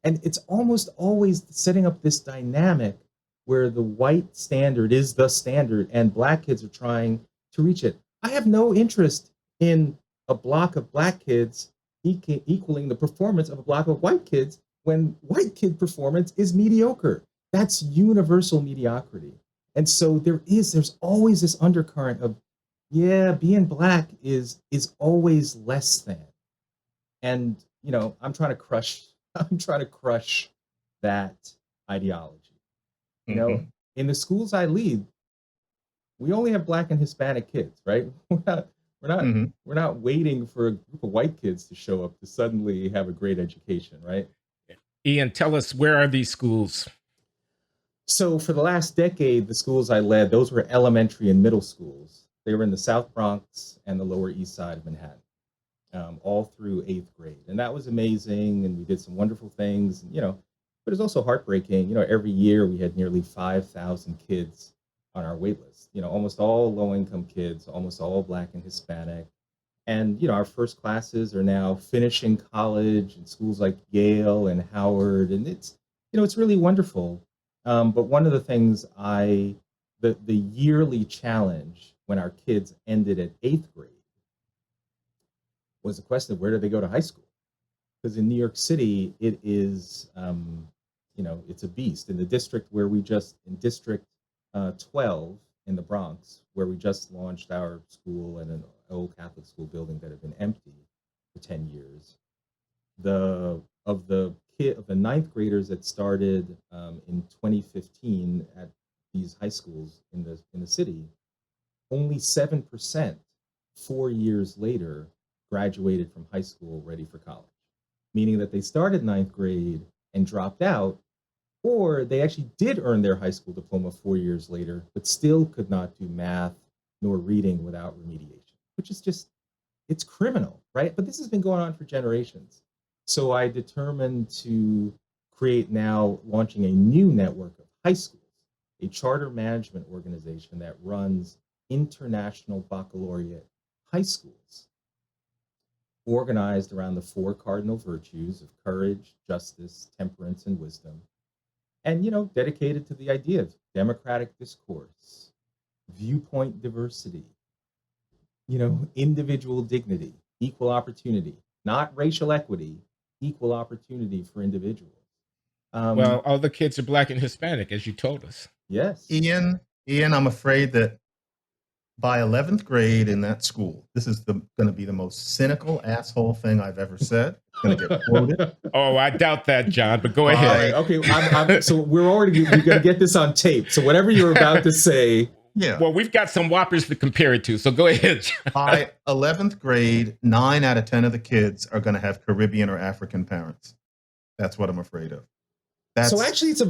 And it's almost always setting up this dynamic where the white standard is the standard and black kids are trying to reach it. I have no interest in a block of black kids equaling the performance of a block of white kids when white kid performance is mediocre. That's universal mediocrity. And so there's always this undercurrent of, yeah, being black is always less than. And I'm trying to crush that ideology. In the schools I lead, we only have black and Hispanic kids, right? We're not waiting for a group of white kids to show up to suddenly have a great education, right? Ian, tell us, where are these schools? So for the last decade, the schools I led, those were elementary and middle schools. They were in the South Bronx and the Lower East Side of Manhattan, all through 8th grade. And that was amazing, and we did some wonderful things, but it's also heartbreaking. Every year we had nearly 5,000 kids on our wait list, almost all low-income kids, almost all black and Hispanic. And, our first classes are now finishing college in schools like Yale and Howard. And it's really wonderful. But one of the things the yearly challenge when our kids ended at 8th grade was the question of where do they go to high school? Because in New York City, it is, it's a beast. In the district in District 12 in the Bronx, where we just launched our school in an old Catholic school building that had been empty for 10 years. Of the 9th graders that started in 2015 at these high schools in the city, only 7%, 4 years later, graduated from high school ready for college, meaning that they started 9th grade and dropped out, or they actually did earn their high school diploma 4 years later, but still could not do math nor reading without remediation, which is just, it's criminal, right? But this has been going on for generations. So I determined to create, now launching a new network of high schools, a charter management organization that runs international baccalaureate high schools organized around the 4 cardinal virtues of courage, justice, temperance, and wisdom, and dedicated to the idea of democratic discourse, viewpoint diversity, individual dignity, equal opportunity, not racial equity, equal opportunity for individuals. Well, all the kids are Black and Hispanic, as you told us. Yes. Ian, I'm afraid that by 11th grade in that school, this is going to be the most cynical asshole thing I've ever said. It's going to get quoted. Oh, I doubt that, John, but go ahead. Okay, so we're going to get this on tape. So whatever you're about to say. Yeah. Well, we've got some whoppers to compare it to, so go ahead, John. By 11th grade, 9 out of 10 of the kids are going to have Caribbean or African parents. That's what I'm afraid of. So actually, it's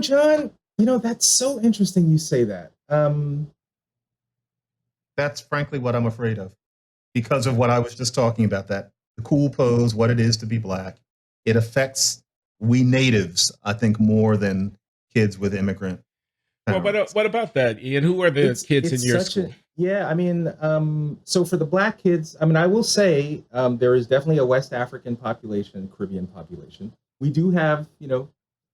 John, that's so interesting you say that. That's frankly what I'm afraid of, because of what I was just talking about, that the cool pose, what it is to be Black. It affects we natives, I think, more than kids with immigrant parents. Well, what about that, Ian? Who are the kids in your school? So for the Black kids, I will say there is definitely a West African population, Caribbean population. We do have,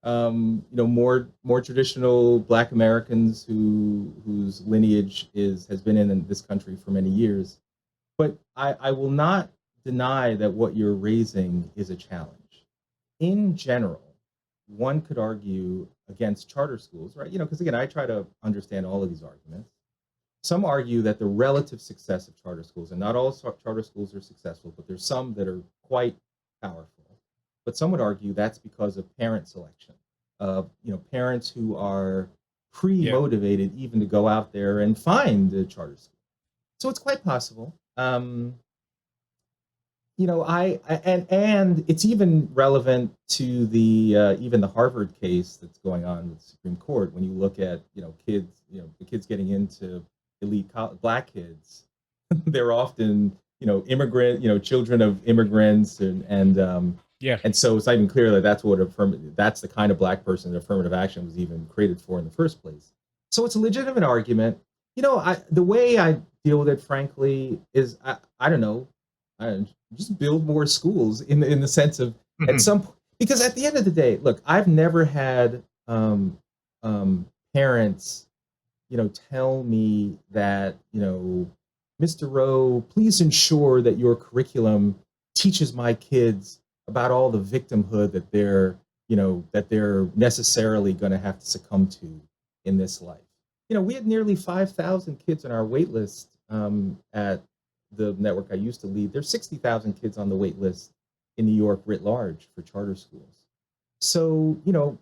more traditional Black Americans whose lineage has been in this country for many years. But I will not deny that what you're raising is a challenge. In general, one could argue against charter schools, right? Because again, I try to understand all of these arguments. Some argue that the relative success of charter schools, and not all charter schools are successful, but there's some that are quite powerful. But some would argue that's because of parent selection, of parents who are pre-motivated even to go out there and find a charter school. So it's quite possible. And it's even relevant to the even the Harvard case that's going on with the Supreme Court. When you look at kids, the kids getting into elite Black kids, they're often immigrant, children of immigrants, and so it's not even clear that that's the kind of Black person that affirmative action was even created for in the first place. So it's a legitimate argument. The way I deal with it, frankly, is I don't know. Just build more schools in the sense of at some point, because at the end of the day, look, I've never had parents, tell me that, Mr. Rowe, please ensure that your curriculum teaches my kids about all the victimhood that they're necessarily going to have to succumb to in this life. We had nearly 5,000 kids on our wait list at the network I used to lead. There's 60,000 kids on the wait list in New York writ large for charter schools. So, you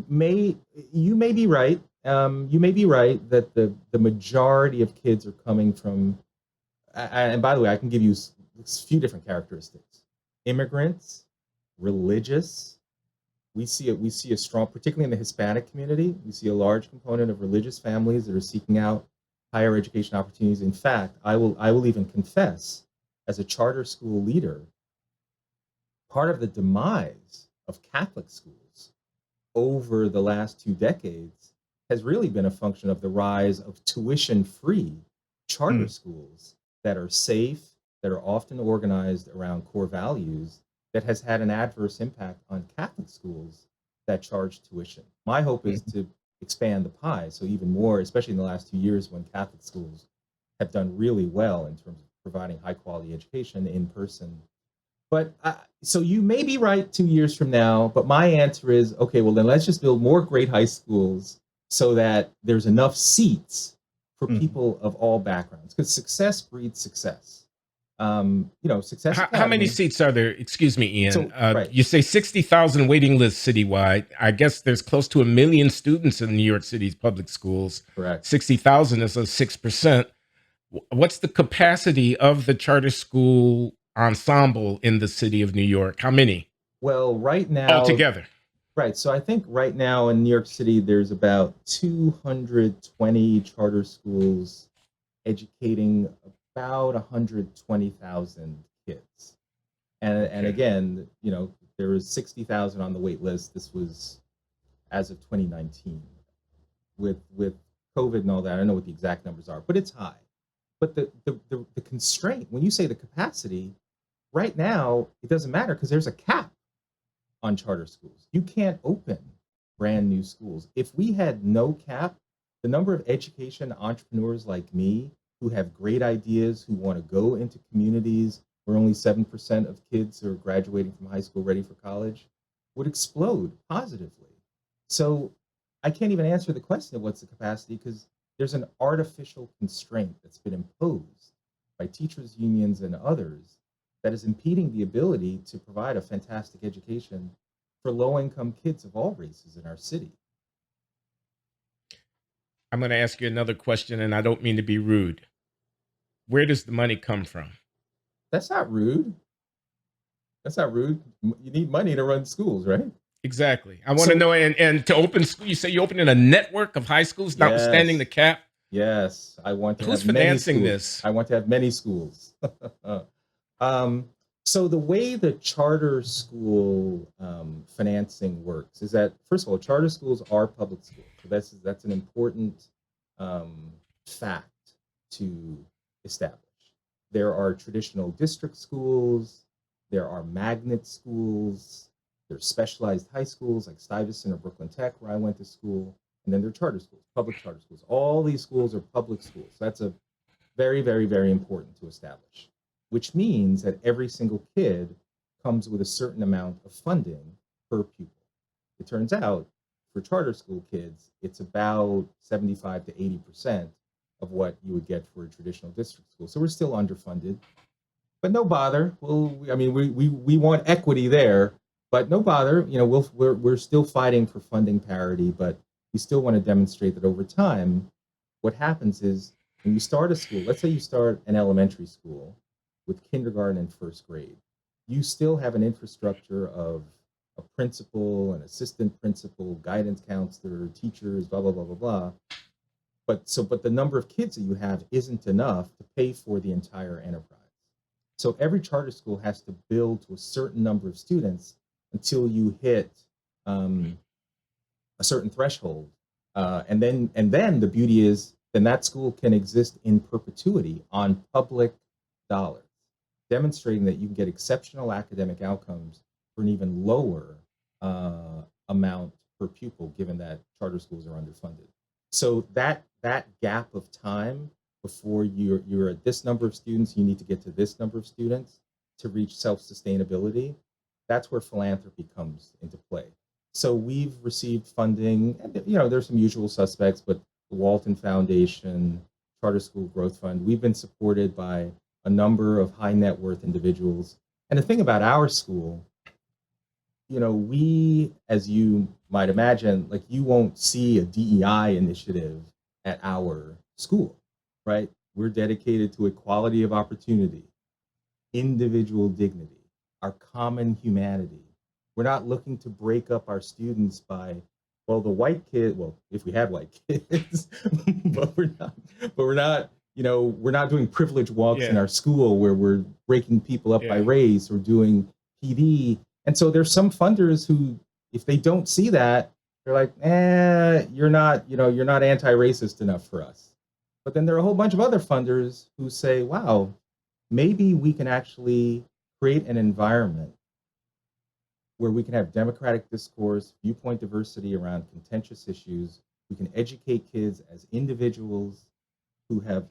may be right. You may be right that the majority of kids are coming from, and by the way, I can give you a few different characteristics: immigrants, religious. We see a strong, particularly in the Hispanic community, we see a large component of religious families that are seeking out higher education opportunities. In fact, I will even confess, as a charter school leader, part of the demise of Catholic schools over the last 2 decades has really been a function of the rise of tuition-free charter schools that are safe, that are often organized around core values, that has had an adverse impact on Catholic schools that charge tuition. My hope is to expand the pie, so even more, especially in the last 2 years when Catholic schools have done really well in terms of providing high quality education in person. But so you may be right 2 years from now, but my answer is, okay, well then let's just build more great high schools so that there's enough seats for people of all backgrounds, because success breeds success. Success. How many seats are there? Excuse me, Ian. So, You say 60,000 waiting list citywide. I guess there's close to 1 million students in New York City's public schools. Correct. 60,000 is a 6%. What's the capacity of the charter school ensemble in the city of New York? How many? Well, right now, altogether. Right. So I think right now in New York City, there's about 220 charter schools educating about 120,000 kids. And again, there was 60,000 on the wait list. This was as of 2019, with COVID and all that. I don't know what the exact numbers are, but it's high. But the constraint, when you say the capacity, right now, it doesn't matter because there's a cap on charter schools. You can't open brand new schools. If we had no cap, the number of education entrepreneurs like me who have great ideas, who want to go into communities where only 7% of kids are graduating from high school ready for college would explode positively. So I can't even answer the question of what's the capacity because there's an artificial constraint that's been imposed by teachers' unions and others that is impeding the ability to provide a fantastic education for low-income kids of all races in our city. I'm going to ask you another question, and I don't mean to be rude. Where does the money come from? That's not rude. That's not rude. You need money to run schools, right? Exactly. I want to know, and to open school, you say you open in a network of high schools, notwithstanding the cap? Yes. I want to Who's have many financing schools. this? I want to have many schools. So the way the charter school financing works is that, first of all, charter schools are public schools. So that's an important fact to establish. There are traditional district schools. There are magnet schools. There's specialized high schools like Stuyvesant or Brooklyn Tech, where I went to school. And then there are charter schools, public charter schools. All these schools are public schools. That's a very, very, very important to establish, which means that every single kid comes with a certain amount of funding per pupil. It turns out for charter school kids, it's about 75 to 80% of what you would get for a traditional district school. So we're still underfunded, but no bother. We want equity there, but no bother. We're still fighting for funding parity, but we still want to demonstrate that over time, what happens is when you start a school, let's say you start an elementary school with kindergarten and first grade, you still have an infrastructure of a principal, an assistant principal, guidance counselor, teachers, blah, blah, blah, blah, blah. But the number of kids that you have isn't enough to pay for the entire enterprise. So every charter school has to build to a certain number of students until you hit a certain threshold. And then the beauty is, then that school can exist in perpetuity on public dollars, demonstrating that you can get exceptional academic outcomes for an even lower amount per pupil, given that charter schools are underfunded. So that gap of time before you're at this number of students, you need to get to this number of students to reach self-sustainability. That's where philanthropy comes into play. So we've received funding, and there's some usual suspects, but the Walton Foundation, Charter School Growth Fund, we've been supported by a number of high net worth individuals. And the thing about our school, we, as you might imagine, like you won't see a DEI initiative at our school, right? We're dedicated to equality of opportunity, individual dignity, our common humanity. We're not looking to break up our students by, well, the white kid, well, if we had white kids, but we're not, we're not doing privilege walks in our school where we're breaking people up by race or doing PD. And so there's some funders who, if they don't see that, they're like, you're not anti-racist enough for us. But then there are a whole bunch of other funders who say, wow, maybe we can actually create an environment where we can have democratic discourse, viewpoint diversity around contentious issues. We can educate kids as individuals who have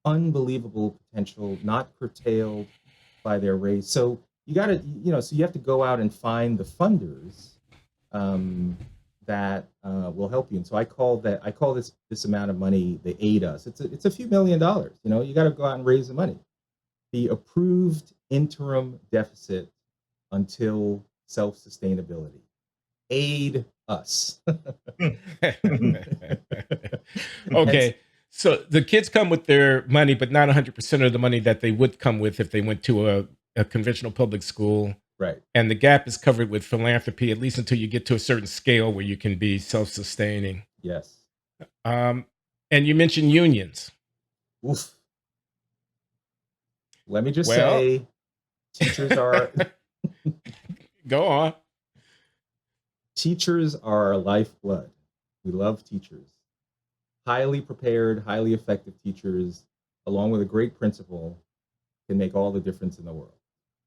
unbelievable potential, not curtailed by their race. So you got to, so you have to go out and find the funders that will help you. And so I call this amount of money, they aid us. It's a few $1 million. You got to go out and raise the money. The approved interim deficit until self-sustainability. Aid us. Okay. So the kids come with their money, but not 100% of the money that they would come with if they went to a conventional public school. Right. And the gap is covered with philanthropy, at least until you get to a certain scale where you can be self-sustaining. Yes. And you mentioned unions. Oof. Let me just say, teachers are... Go on. Teachers are our lifeblood. We love teachers. highly prepared, highly effective teachers, along with a great principal, can make all the difference in the world.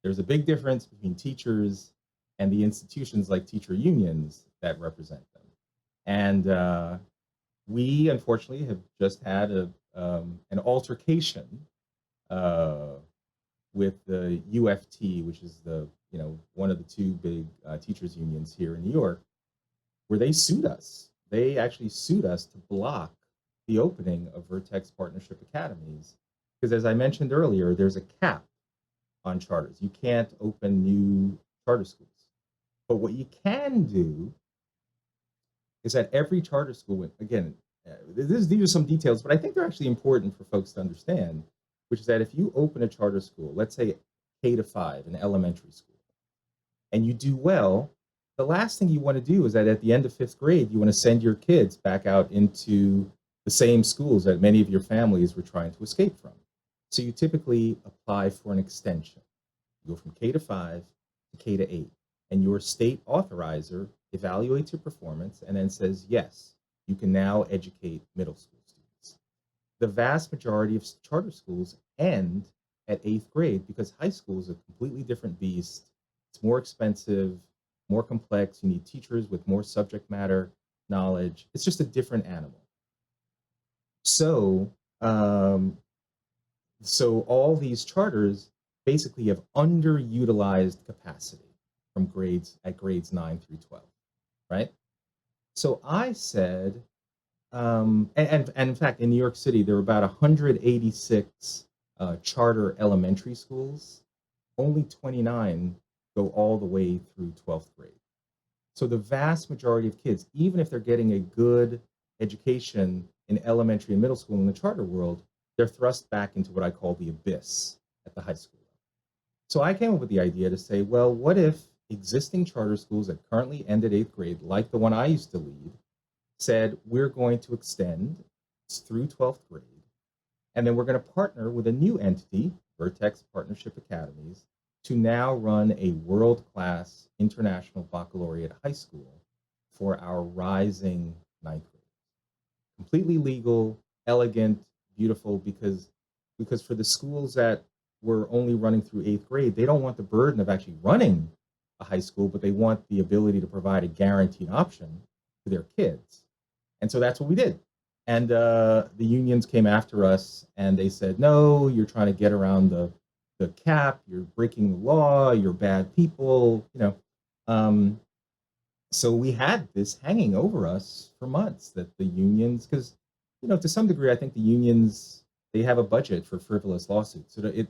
There's a big difference between teachers and the institutions like teacher unions that represent them. And we, unfortunately, have just had an altercation with the UFT, which is one of the two big teachers unions here in New York, where they sued us. They actually sued us to block the opening of Vertex Partnership Academies. Because as I mentioned earlier, there's a cap on charters. You can't open new charter schools. But what you can do is that every charter school, again, these are some details, but I think they're actually important for folks to understand, which is that if you open a charter school, let's say K to 5, an elementary school, and you do well, the last thing you want to do is that at the end of 5th grade, you want to send your kids back out into the same schools that many of your families were trying to escape from. So you typically apply for an extension. You go from K to 5 to K to 8, and your state authorizer evaluates your performance and then says, yes, you can now educate middle school students. The vast majority of charter schools end at 8th grade because high school is a completely different beast. It's more expensive, more complex. You need teachers with more subject matter knowledge. It's just a different animal. So, so all these charters basically have underutilized capacity from grades 9 through 12, right? So I said, and in fact, in New York City, there were about 186 charter elementary schools. Only 29 go all the way through 12th grade. So the vast majority of kids, even if they're getting a good education in elementary and middle school in the charter world, they're thrust back into what I call the abyss at the high school level. So I came up with the idea to say, well, what if existing charter schools that currently end at 8th grade, like the one I used to lead, said, we're going to extend through 12th grade, and then we're going to partner with a new entity, Vertex Partnership Academies, to now run a world-class international baccalaureate high school for our rising 9th grade. Completely legal, elegant, beautiful, because for the schools that were only running through 8th grade, they don't want the burden of actually running a high school, but they want the ability to provide a guaranteed option to their kids. And so that's what we did. And the unions came after us and they said, no, you're trying to get around the cap, you're breaking the law, you're bad people, so we had this hanging over us for months, that the unions, because, to some degree, I think the unions, they have a budget for frivolous lawsuits. So that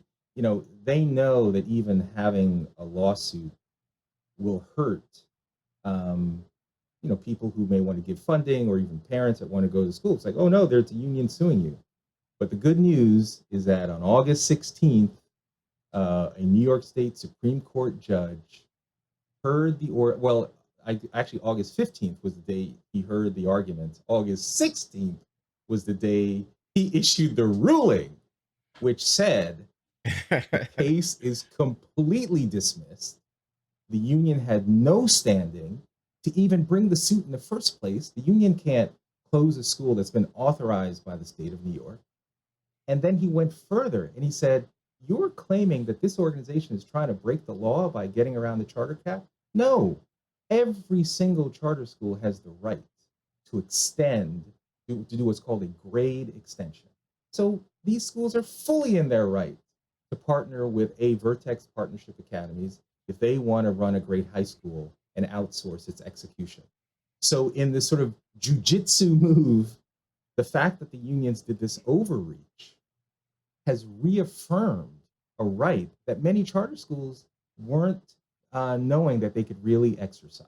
they know that even having a lawsuit will hurt, people who may want to give funding, or even parents that want to go to school. It's like, oh no, there's a union suing you. But the good news is that on August 16th, a New York State Supreme Court judge heard actually August 15th was the day he heard the arguments. August 16th was the day he issued the ruling, which said the case is completely dismissed. The union had no standing to even bring the suit in the first place. The union can't close a school that's been authorized by the state of New York. And then he went further and he said, you're claiming that this organization is trying to break the law by getting around the charter cap? No, every single charter school has the right to extend, to do what's called a grade extension. So these schools are fully in their right to partner with a Vertex Partnership Academies if they want to run a great high school and outsource its execution. So in this sort of jujitsu move, the fact that the unions did this overreach has reaffirmed a right that many charter schools weren't knowing that they could really exercise.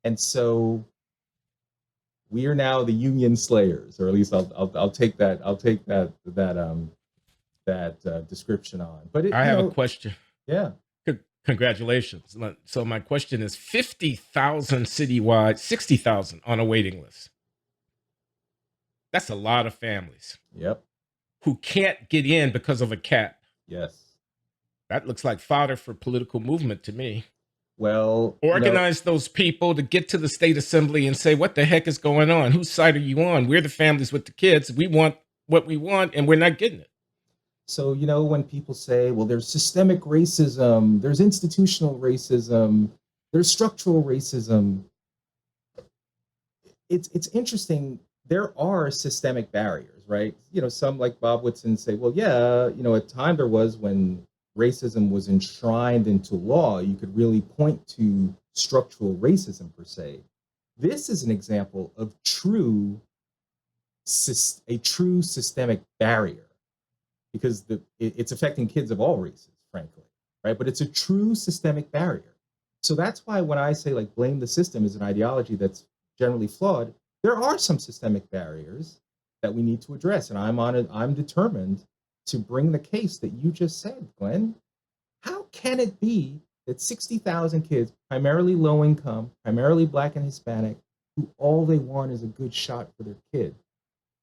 And so we are now the union slayers, or at least I'll take that description on. But I have a question. Yeah. Congratulations. So my question is 50,000 citywide, 60,000 on a waiting list. That's a lot of families. Yep. Who can't get in because of a cap. Yes. That looks like fodder for political movement to me. Well, organize those people to get to the state assembly and say, what the heck is going on? Whose side are you on? We're the families with the kids. We want what we want, and we're not getting it. So, when people say, well, there's systemic racism, there's institutional racism, there's structural racism, it's interesting. There are systemic barriers, right? Some like Bob Whitson say, well, yeah, a time there was when racism was enshrined into law, you could really point to structural racism per se. This is an example of a true systemic barrier, because it's affecting kids of all races, frankly, right? But it's a true systemic barrier. So that's why when I say like blame the system is an ideology that's generally flawed, there are some systemic barriers that we need to address. And I'm determined to bring the case that you just said, Glenn. How can it be that 60,000 kids, primarily low income, primarily Black and Hispanic, who all they want is a good shot for their kid,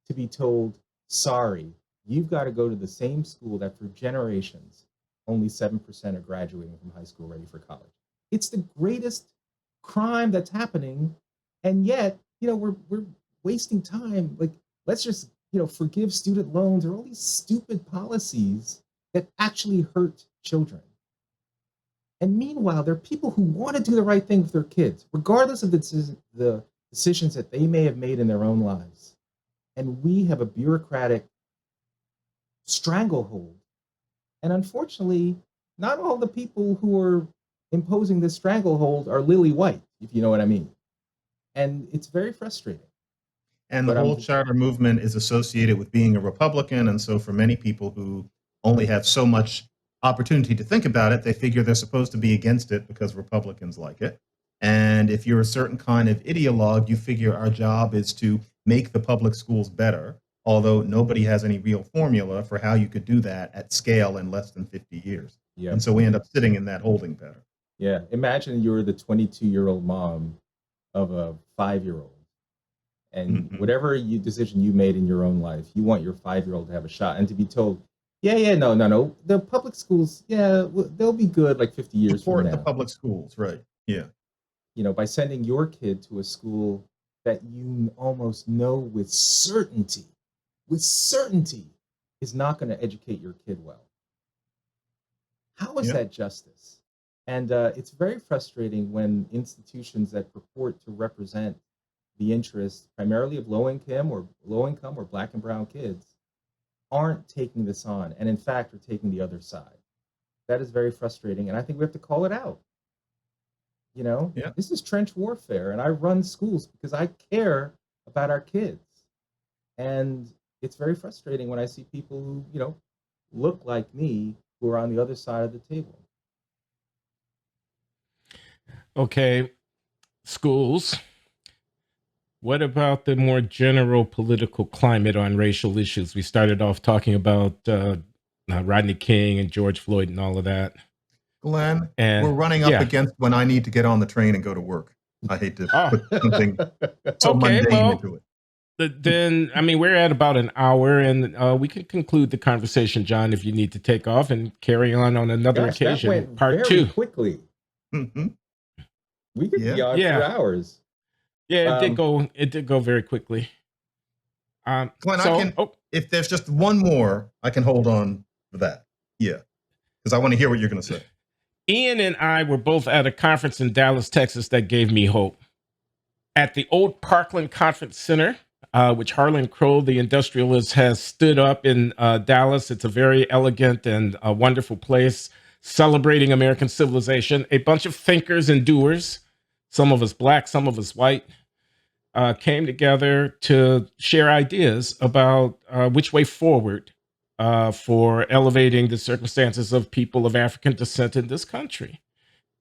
to be told, sorry, you've got to go to the same school that for generations, only 7% are graduating from high school ready for college? It's the greatest crime that's happening. And yet, we're wasting time. Like, let's just, forgive student loans, or all these stupid policies that actually hurt children. And meanwhile, there are people who want to do the right thing with their kids, regardless of the decisions that they may have made in their own lives. And we have a bureaucratic stranglehold. And unfortunately, not all the people who are imposing this stranglehold are lily white, if you know what I mean. And it's very frustrating. And the whole charter movement is associated with being a Republican. And so for many people who only have so much opportunity to think about it, they figure they're supposed to be against it because Republicans like it. And if you're a certain kind of ideologue, you figure our job is to make the public schools better, although nobody has any real formula for how you could do that at scale in less than 50 years. Yeah. And so we end up sitting in that holding pattern. Yeah. Imagine you're the 22-year-old mom of a 5-year-old. And whatever decision you made in your own life, you want your 5-year-old to have a shot, and to be told, no. The public schools, they'll be good like 50 years from now. The public schools, right. Yeah. By sending your kid to a school that you almost know with certainty is not going to educate your kid well. How is that justice? And it's very frustrating when institutions that purport to represent the interests primarily of low income or Black and brown kids aren't taking this on, and in fact are taking the other side. That is very frustrating, and I think we have to call it out. This is trench warfare, and I run schools because I care about our kids. And it's very frustrating when I see people who, look like me, who are on the other side of the table. Okay, schools. What about the more general political climate on racial issues? We started off talking about Rodney King and George Floyd and all of that. Glenn, we're running up against when I need to get on the train and go to work. I hate to put something so mundane into it. Then, we're at about an hour, and we can conclude the conversation, John, if you need to take off and carry on another occasion. That went part very 2. Quickly. We could be on for hours. Yeah, it did go very quickly. Glenn, if there's just one more, I can hold on for that. Yeah, because I want to hear what you're going to say. Ian and I were both at a conference in Dallas, Texas that gave me hope. At the Old Parkland Conference Center, which Harlan Crow, the industrialist, has stood up in Dallas. It's a very elegant and wonderful place, celebrating American civilization. A bunch of thinkers and doers, some of us Black, some of us white, came together to share ideas about which way forward for elevating the circumstances of people of African descent in this country.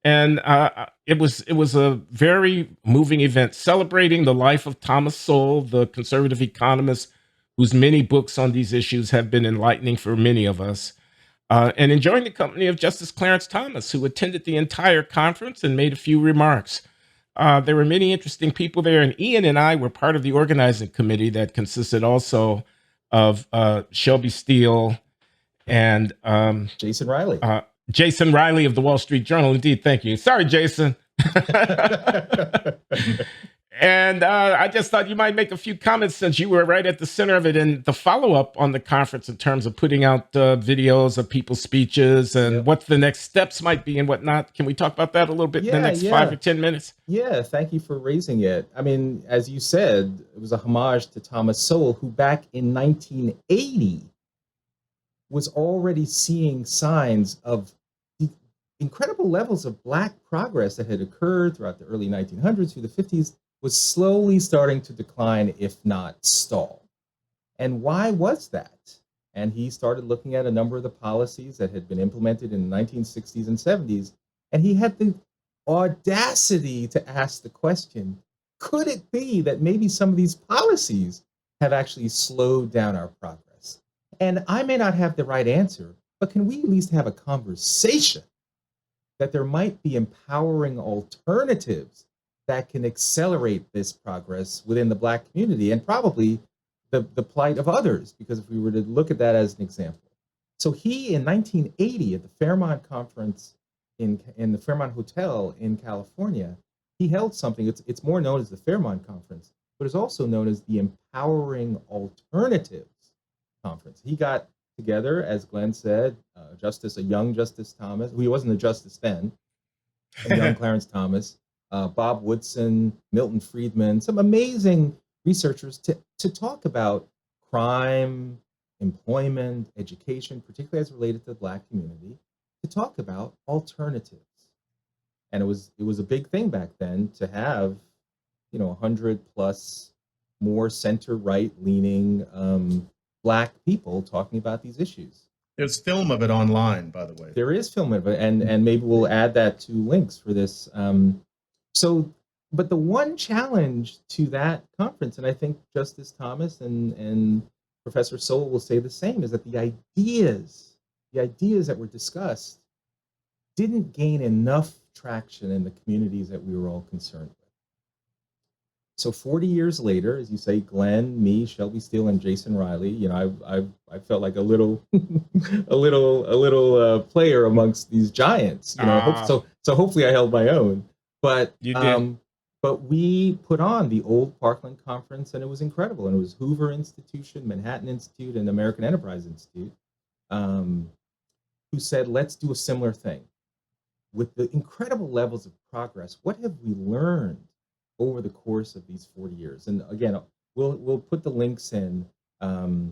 And it was a very moving event, celebrating the life of Thomas Sowell, the conservative economist whose many books on these issues have been enlightening for many of us, and enjoying the company of Justice Clarence Thomas, who attended the entire conference and made a few remarks. There were many interesting people there, and Ian and I were part of the organizing committee that consisted also of Shelby Steele and Jason Riley. Jason Riley of the Wall Street Journal. Indeed, thank you. Sorry, Jason. And I just thought you might make a few comments since you were right at the center of it and the follow-up on the conference in terms of putting out videos of people's speeches and what the next steps might be and whatnot. Can we talk about that a little bit in the next 5 or 10 minutes? Yeah, thank you for raising it. I mean, as you said, it was a homage to Thomas Sowell, who back in 1980 was already seeing signs of the incredible levels of Black progress that had occurred throughout the early 1900s through the 50s was slowly starting to decline, if not stall. And why was that? And he started looking at a number of the policies that had been implemented in the 1960s and 70s, and he had the audacity to ask the question, could it be that maybe some of these policies have actually slowed down our progress? And I may not have the right answer, but can we at least have a conversation that there might be empowering alternatives that can accelerate this progress within the Black community and probably the plight of others, because if we were to look at that as an example. So he, in 1980, at the Fairmont Conference in the Fairmont Hotel in California, he held something, it's more known as the Fairmont Conference, but it's also known as the Empowering Alternatives Conference. He got together, as Glenn said, a young Justice Thomas, who he wasn't a justice then, a young Clarence Thomas, Bob Woodson, Milton Friedman, some amazing researchers to talk about crime, employment, education, particularly as related to the Black community, to talk about alternatives. And it was a big thing back then to have, 100 plus more center-right leaning Black people talking about these issues. There's film of it online, by the way. There is film of it, and maybe we'll add that to links for this. But the one challenge to that conference, and I think Justice Thomas and Professor Sowell will say the same, is that the ideas that were discussed didn't gain enough traction in the communities that we were all concerned with. So 40 years later, as you say, Glenn, me, Shelby Steele, and Jason Riley, I felt like a little player amongst these giants. So hopefully I held my own. But you did. But we put on the Old Parkland Conference, and it was incredible. And it was Hoover Institution, Manhattan Institute, and American Enterprise Institute, who said, let's do a similar thing. With the incredible levels of progress, what have we learned over the course of these 40 years? And again, we'll put the links in so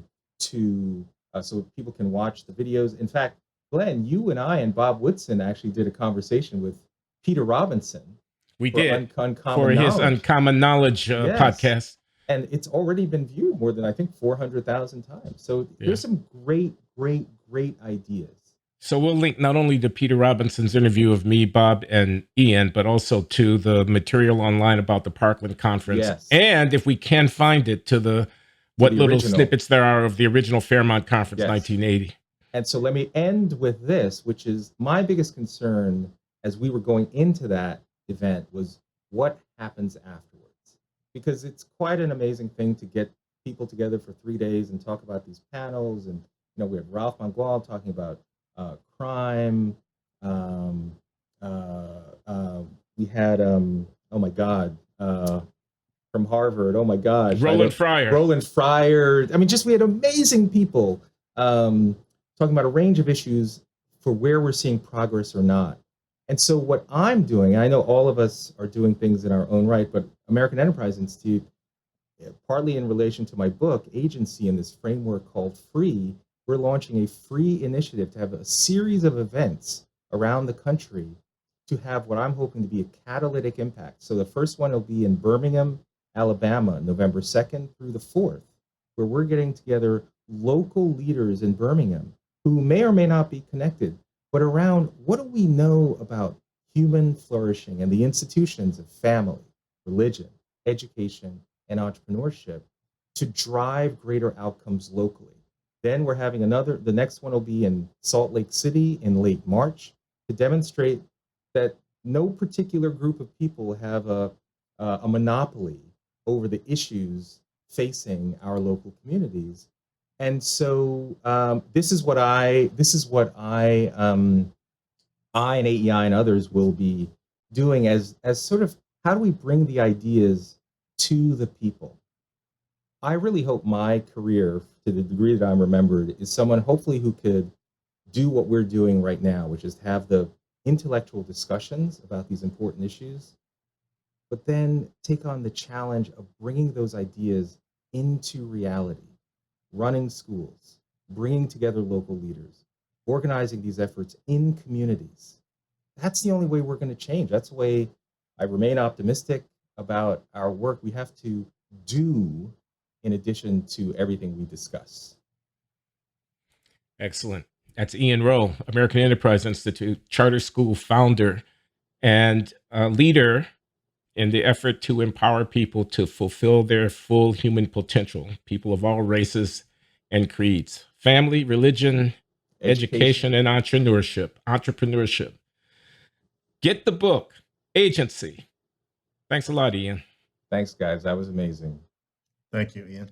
people can watch the videos. In fact, Glenn, you and I and Bob Woodson actually did a conversation with Peter Robinson. We did for his Uncommon Knowledge podcast. And it's already been viewed more than, I think, 400,000 times. So there's some great ideas. So we'll link not only to Peter Robinson's interview of me, Bob, and Ian, but also to the material online about the Parkland Conference. Yes. And if we can find it, to what little snippets there are of the original Fairmont Conference, 1980. And so let me end with this, which is my biggest concern as we were going into that event was what happens afterwards. Because it's quite an amazing thing to get people together for 3 days and talk about these panels. And, we have Ralph Mangual talking about crime. We had, oh my God, from Harvard, oh my gosh. Roland Fryer. I mean, we had amazing people talking about a range of issues for where we're seeing progress or not. And so what I'm doing, I know all of us are doing things in our own right, but American Enterprise Institute, partly in relation to my book, Agency, in this framework called F.R.E.E., we're launching a free initiative to have a series of events around the country to have what I'm hoping to be a catalytic impact. So the first one will be in Birmingham, Alabama, November 2nd through the 4th, where we're getting together local leaders in Birmingham who may or may not be connected, but around what do we know about human flourishing and the institutions of family, religion, education, and entrepreneurship to drive greater outcomes locally. Then we're having the next one will be in Salt Lake City in late March to demonstrate that no particular group of people have a monopoly over the issues facing our local communities. And so this is what I I and AEI and others will be doing as sort of, how do we bring the ideas to the people? I really hope my career, to the degree that I'm remembered, is someone hopefully who could do what we're doing right now, which is have the intellectual discussions about these important issues, but then take on the challenge of bringing those ideas into reality, running schools, bringing together local leaders, organizing these efforts in communities. That's the only way we're going to change. That's the way I remain optimistic about our work. We have to do in addition to everything we discuss. Excellent. That's Ian Rowe, American Enterprise Institute, charter school founder and leader in the effort to empower people to fulfill their full human potential, people of all races and creeds, family, religion, education and entrepreneurship. Get the book, Agency. Thanks a lot, Ian. Thanks, guys. That was amazing. Thank you, Ian.